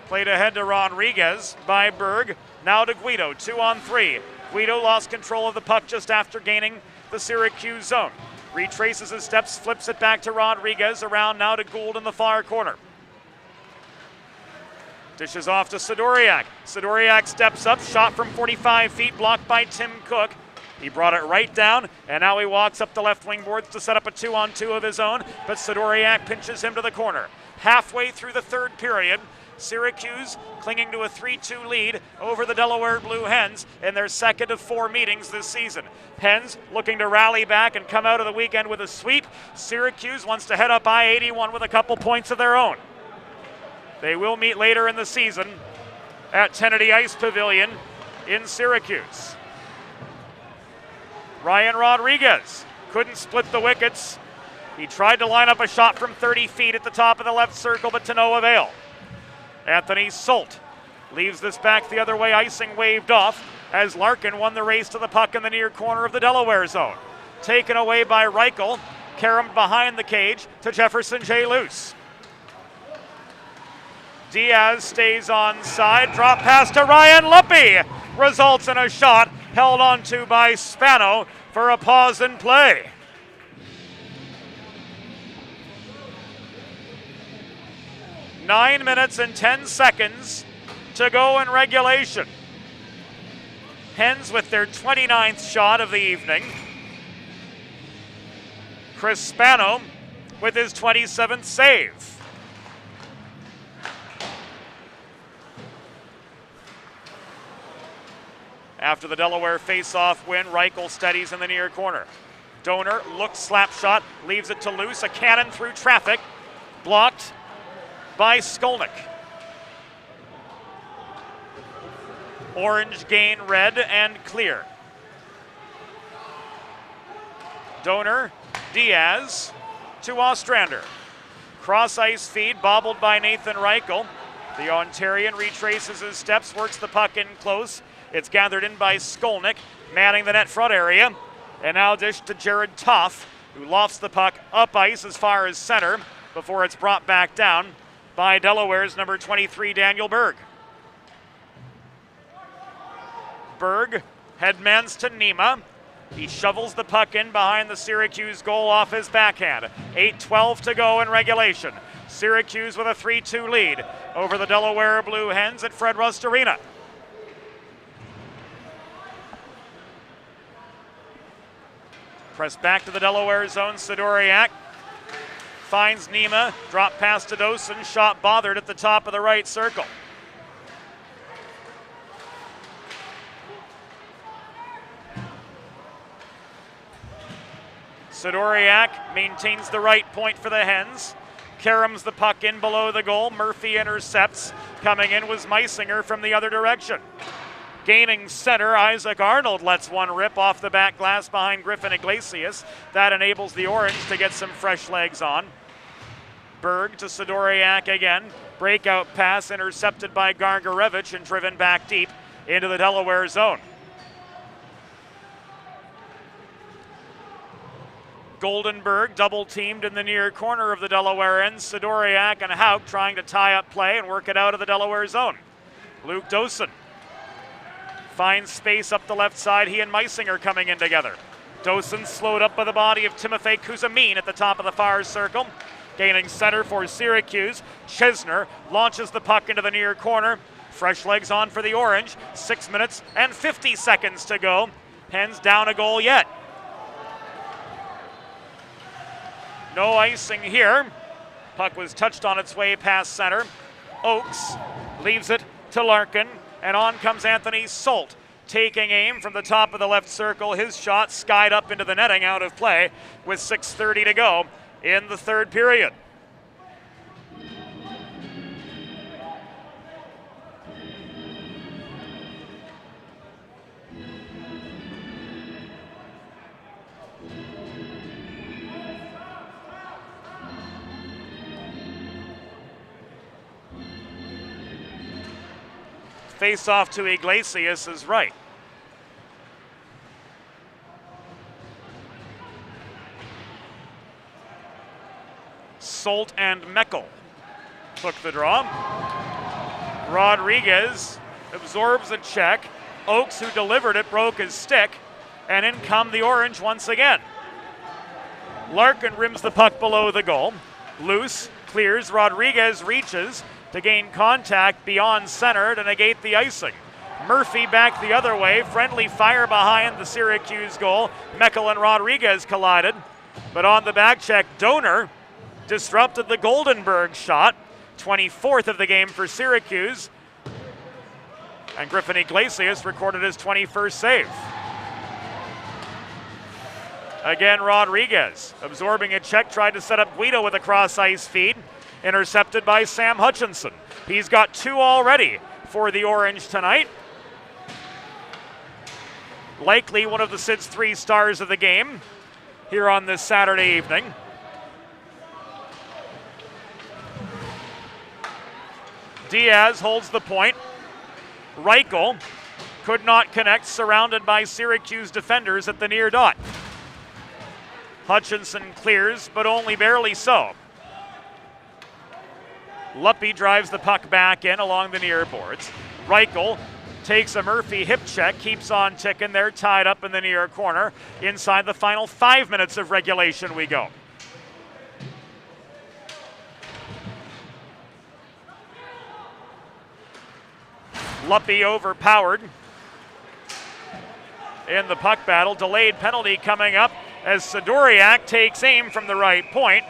Played ahead to Rodriguez by Berg. Now to Guido, 2-on-3. Guido lost control of the puck just after gaining the Syracuse zone. Retraces his steps, flips it back to Rodriguez. Around now to Gould in the far corner. Dishes off to Sidoriak. Sidoriak steps up, shot from 45 feet, blocked by Tim Cook. He brought it right down, and now he walks up the left wing boards to set up a 2-on-2 of his own, but Sidoriak pinches him to the corner. Halfway through the third period, Syracuse clinging to a 3-2 lead over the Delaware Blue Hens in their second of 4 meetings this season. Hens looking to rally back and come out of the weekend with a sweep. Syracuse wants to head up I-81 with a couple points of their own. They will meet later in the season at Kennedy Ice Pavilion in Syracuse. Ryan Rodriguez couldn't split the wickets. He tried to line up a shot from 30 feet at the top of the left circle, but to no avail. Anthony Solt leaves this back the other way, icing waved off as Larkin won the race to the puck in the near corner of the Delaware zone. Taken away by Reichel, caromed behind the cage to Jefferson J. Luce. Diaz stays onside, drop pass to Ryan Luppy, results in a shot held onto by Spano for a pause in play. Nine minutes and 10 seconds to go in regulation. Hens with their 29th shot of the evening. Chris Spano with his 27th save. After the Delaware face-off win, Reichel steadies in the near corner. Donor looks slap shot, leaves it to Luce, a cannon through traffic, blocked by Skolnick. Orange gain red and clear. Donor, Diaz to Ostrander. Cross ice feed, bobbled by Nathan Reichel. The Ontarian retraces his steps, works the puck in close. It's gathered in by Skolnick, manning the net front area. And now dished to Jared Toff, who lofts the puck up ice as far as center before it's brought back down by Delaware's number 23, Daniel Berg. Berg headmans to Nima. He shovels the puck in behind the Syracuse goal off his backhand. 8:12 to go in regulation. Syracuse with a 3-2 lead over the Delaware Blue Hens at Fred Rust Arena. Press back to the Delaware zone. Sidoriak finds Nima. Drop pass to Dosen. Shot bothered at the top of the right circle. Sidoriak maintains the right point for the Hens. Caroms the puck in below the goal. Murphy intercepts. Coming in was Meisinger from the other direction. Gaining center, Isaac Arnold lets one rip off the back glass behind Griffin Iglesias. That enables the Orange to get some fresh legs on. Berg to Sidoriak again. Breakout pass intercepted by Gargarevich and driven back deep into the Delaware zone. Goldenberg double teamed in the near corner of the Delaware end. Sidoriak and Hauk trying to tie up play and work it out of the Delaware zone. Luke Dosen Finds space up the left side. He and Meisinger coming in together. Dosen slowed up by the body of Timofey Kuzamin at the top of the far circle. Gaining center for Syracuse. Chesner launches the puck into the near corner. Fresh legs on for the Orange. 6 minutes and 50 seconds to go. Pens down a goal yet. No icing here. Puck was touched on its way past center. Oakes leaves it to Larkin, and on comes Anthony Solt, taking aim from the top of the left circle. His shot skied up into the netting, out of play with 6:30 to go in the third period. Face off to Iglesias is right. Solt and Meckel took the draw. Rodriguez absorbs a check. Oakes, who delivered it, broke his stick, and in come the Orange once again. Larkin rims the puck below the goal. Loose, clears, Rodriguez reaches to gain contact beyond center to negate the icing. Murphy back the other way. Friendly fire behind the Syracuse goal. Meckel and Rodriguez collided. But on the back check, Donor disrupted the Goldenberg shot. 24th of the game for Syracuse. And Griffin Iglesias recorded his 21st save. Again, Rodriguez absorbing a check, tried to set up Guido with a cross ice feed. Intercepted by Sam Hutchinson. He's got 2 already for the Orange tonight. Likely one of the Sid's 3 stars of the game here on this Saturday evening. Diaz holds the point. Reichel could not connect, surrounded by Syracuse defenders at the near dot. Hutchinson clears, but only barely so. Luppy drives the puck back in along the near boards. Reichel takes a Murphy hip check, keeps on ticking. They're tied up in the near corner. Inside the final 5 minutes of regulation we go. Luppy overpowered in the puck battle. Delayed penalty coming up as Sidoriak takes aim from the right point.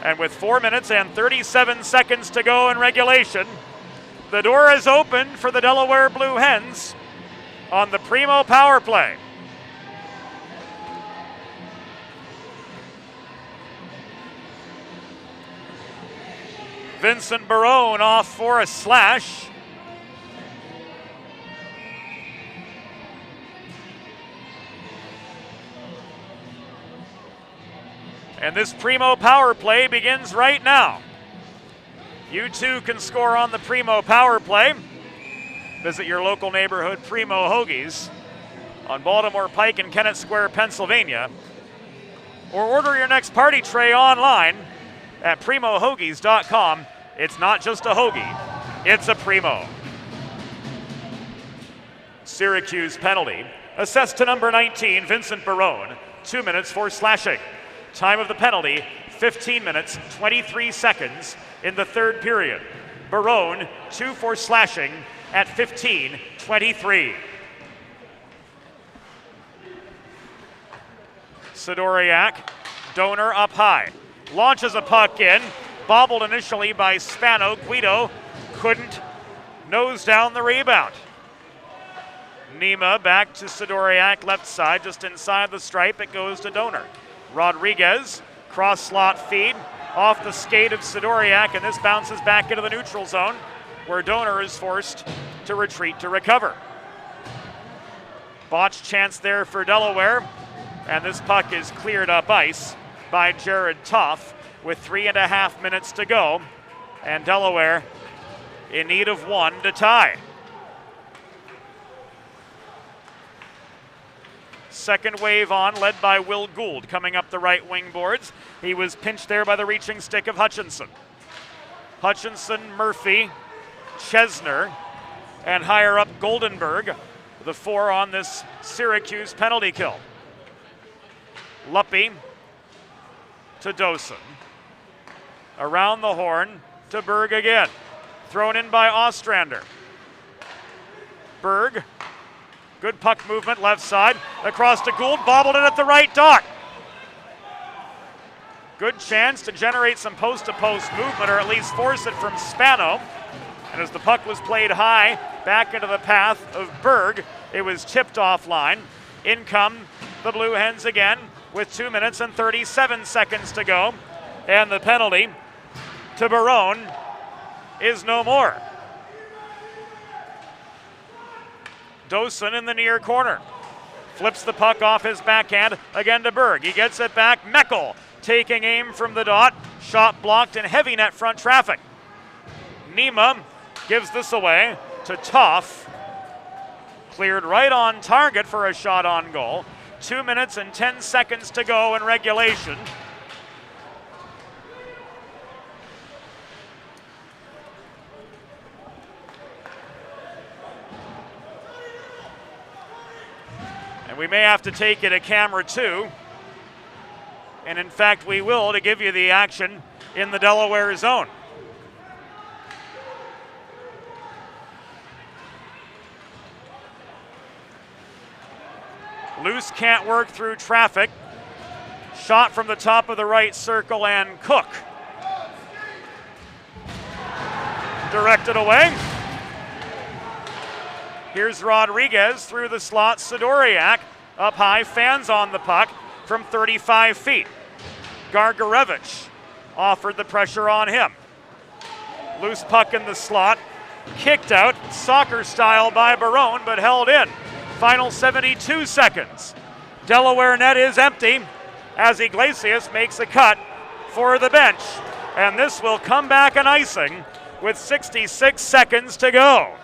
And with 4 minutes and 37 seconds to go in regulation, the door is open for the Delaware Blue Hens on the Primo power play. Vincent Barone off for a slash. And this Primo power play begins right now. You too can score on the Primo power play. Visit your local neighborhood Primo Hoagies on Baltimore Pike in Kennett Square, Pennsylvania. Or order your next party tray online at primohoagies.com. It's not just a hoagie, it's a Primo. Syracuse penalty. Assessed to number 19, Vincent Barone. 2 minutes for slashing. Time of the penalty, 15 minutes, 23 seconds in the third period. Barone, 2 for slashing at 15:23. Sidoriak, Donor up high. Launches a puck in, bobbled initially by Spano. Guido couldn't nose down the rebound. Nima back to Sidoriak, left side, just inside the stripe. It goes to Donor. Rodriguez, cross slot feed, off the skate of Sidoriak, and this bounces back into the neutral zone, where Donor is forced to retreat to recover. Botched chance there for Delaware, and this puck is cleared up ice by Jared Toff with 3.5 minutes to go, and Delaware in need of 1 to tie. Second wave on, led by Will Gould, coming up the right wing boards. He was pinched there by the reaching stick of Hutchinson. Hutchinson, Murphy, Chesner, and higher up Goldenberg, the 4 on this Syracuse penalty kill. Luppy to Dosen. Around the horn to Berg again. Thrown in by Ostrander. Berg, good puck movement left side, across to Gould, bobbled it at the right dot. Good chance to generate some post-to-post movement, or at least force it from Spano. And as the puck was played high, back into the path of Berg, it was tipped offline. In come the Blue Hens again with 2 minutes and 37 seconds to go. And the penalty to Barone is no more. Dosen in the near corner. Flips the puck off his backhand again to Berg. He gets it back. Meckel taking aim from the dot. Shot blocked in heavy net front traffic. Nima gives this away to Toff. Cleared right on target for a shot on goal. 2 minutes and 10 seconds to go in regulation. And we may have to take it a camera 2. And in fact, we will, to give you the action in the Delaware zone. Loose can't work through traffic. Shot from the top of the right circle, and Cook directed away. Here's Rodriguez through the slot. Sidoriak up high, fans on the puck from 35 feet. Gargarevich offered the pressure on him. Loose puck in the slot, kicked out soccer style by Barone, but held in. Final 72 seconds. Delaware net is empty as Iglesias makes a cut for the bench. And this will come back an icing with 66 seconds to go.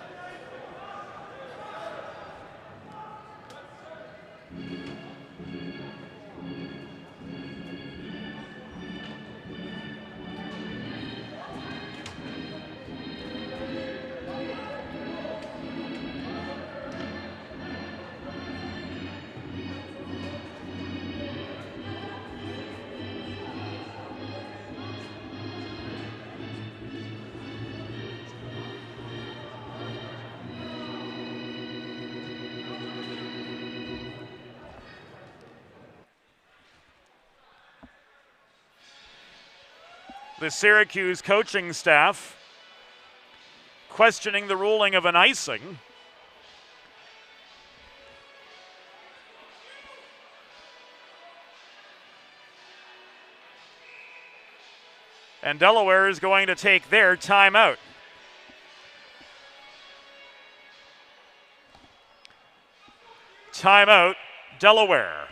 The Syracuse coaching staff questioning the ruling of an icing. And Delaware is going to take their timeout. Timeout, Delaware.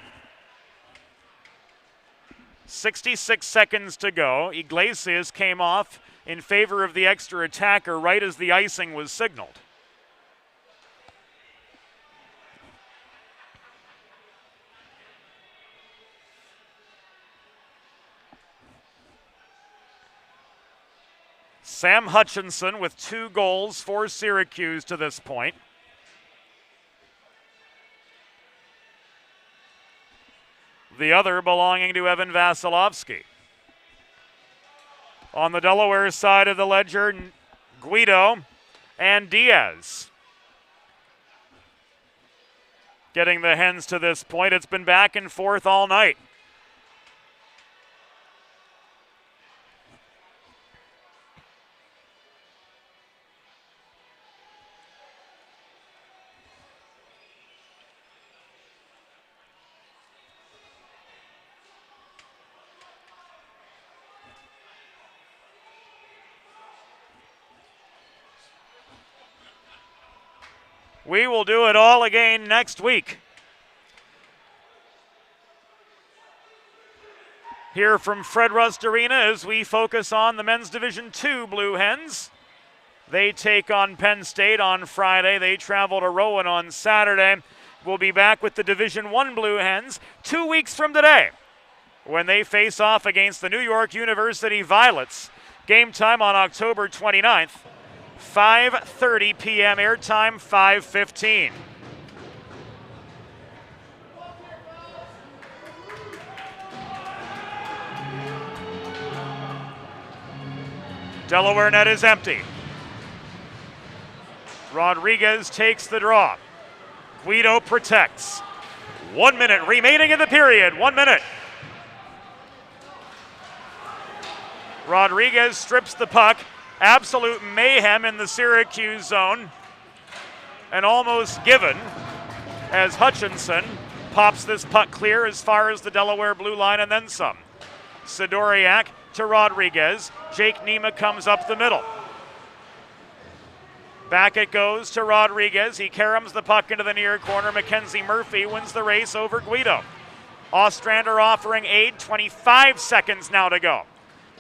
66 seconds to go. Iglesias came off in favor of the extra attacker right as the icing was signaled. Sam Hutchinson with 2 goals for Syracuse to this point. The other belonging to Evan Vasilevsky. On the Delaware side of the ledger, Guido and Diaz. Getting the Hens to this point. It's been back and forth all night. We will do it all again next week. Here from Fred Rust Arena as we focus on the Men's Division II Blue Hens. They take on Penn State on Friday. They travel to Rowan on Saturday. We'll be back with the Division I Blue Hens 2 weeks from today when they face off against the New York University Violets. Game time on October 29th 5:30 p.m. airtime, 5:15. Delaware net is empty. Rodriguez takes the draw. Guido protects. 1 minute remaining in the period. 1 minute. Rodriguez strips the puck. Absolute mayhem in the Syracuse zone. And almost given as Hutchinson pops this puck clear as far as the Delaware blue line and then some. Sidoriak to Rodriguez. Jake Nema comes up the middle. Back it goes to Rodriguez. He caroms the puck into the near corner. Mackenzie Murphy wins the race over Guido. Ostrander offering aid. 25 seconds now to go.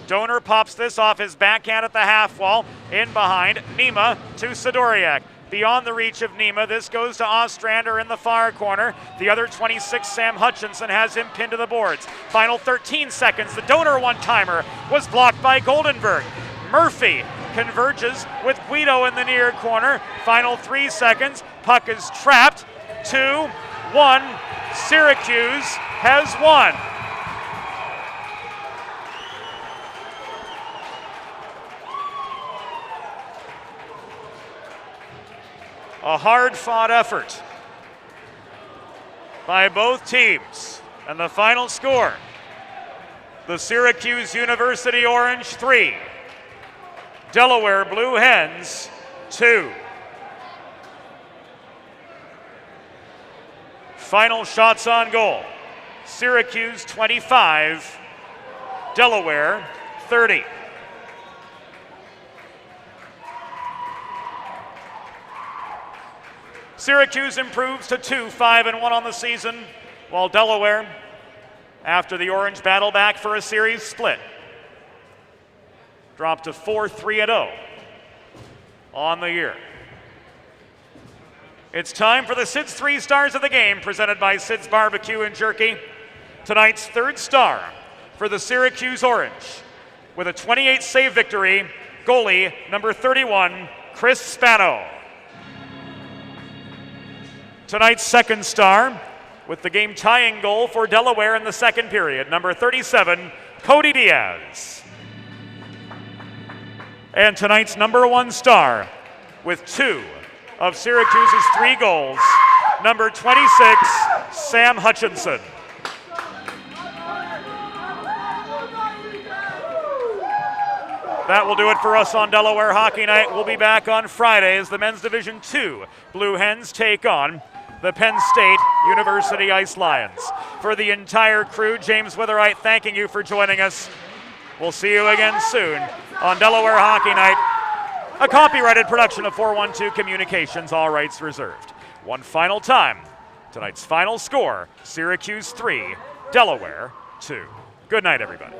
Donor pops this off his backhand at the half wall. In behind, Nema to Sidoriak. Beyond the reach of Nema, this goes to Ostrander in the far corner. The other 26, Sam Hutchinson, has him pinned to the boards. Final 13 seconds. The Donor one-timer was blocked by Goldenberg. Murphy converges with Guido in the near corner. Final 3 seconds. Puck is trapped. 2-1. Syracuse has won. A hard-fought effort by both teams. And the final score, the Syracuse University Orange 3, Delaware Blue Hens 2. Final shots on goal, Syracuse 25, Delaware 30. Syracuse improves to 2-5-1 on the season, while Delaware, after the Orange battle back for a series split, dropped to 4-3-0 on the year. It's time for the Sid's 3 Stars of the Game, presented by Sid's Barbecue and Jerky. Tonight's third star for the Syracuse Orange, with a 28-save victory, goalie number 31, Chris Spano. Tonight's second star, with the game-tying goal for Delaware in the second period, number 37, Cody Diaz. And tonight's number 1 star, with 2 of Syracuse's 3 goals, number 26, Sam Hutchinson. That will do it for us on Delaware Hockey Night. We'll be back on Friday as the Men's Division II Blue Hens take on the Penn State University Ice Lions. For the entire crew, James Witherite thanking you for joining us. We'll see you again soon on Delaware Hockey Night, a copyrighted production of 412 Communications, all rights reserved. One final time, tonight's final score, Syracuse 3, Delaware 2. Good night, everybody.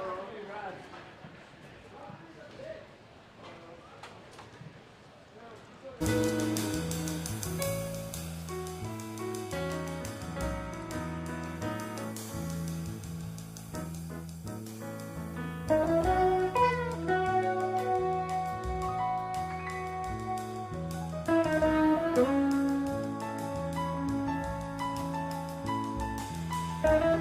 Thank you.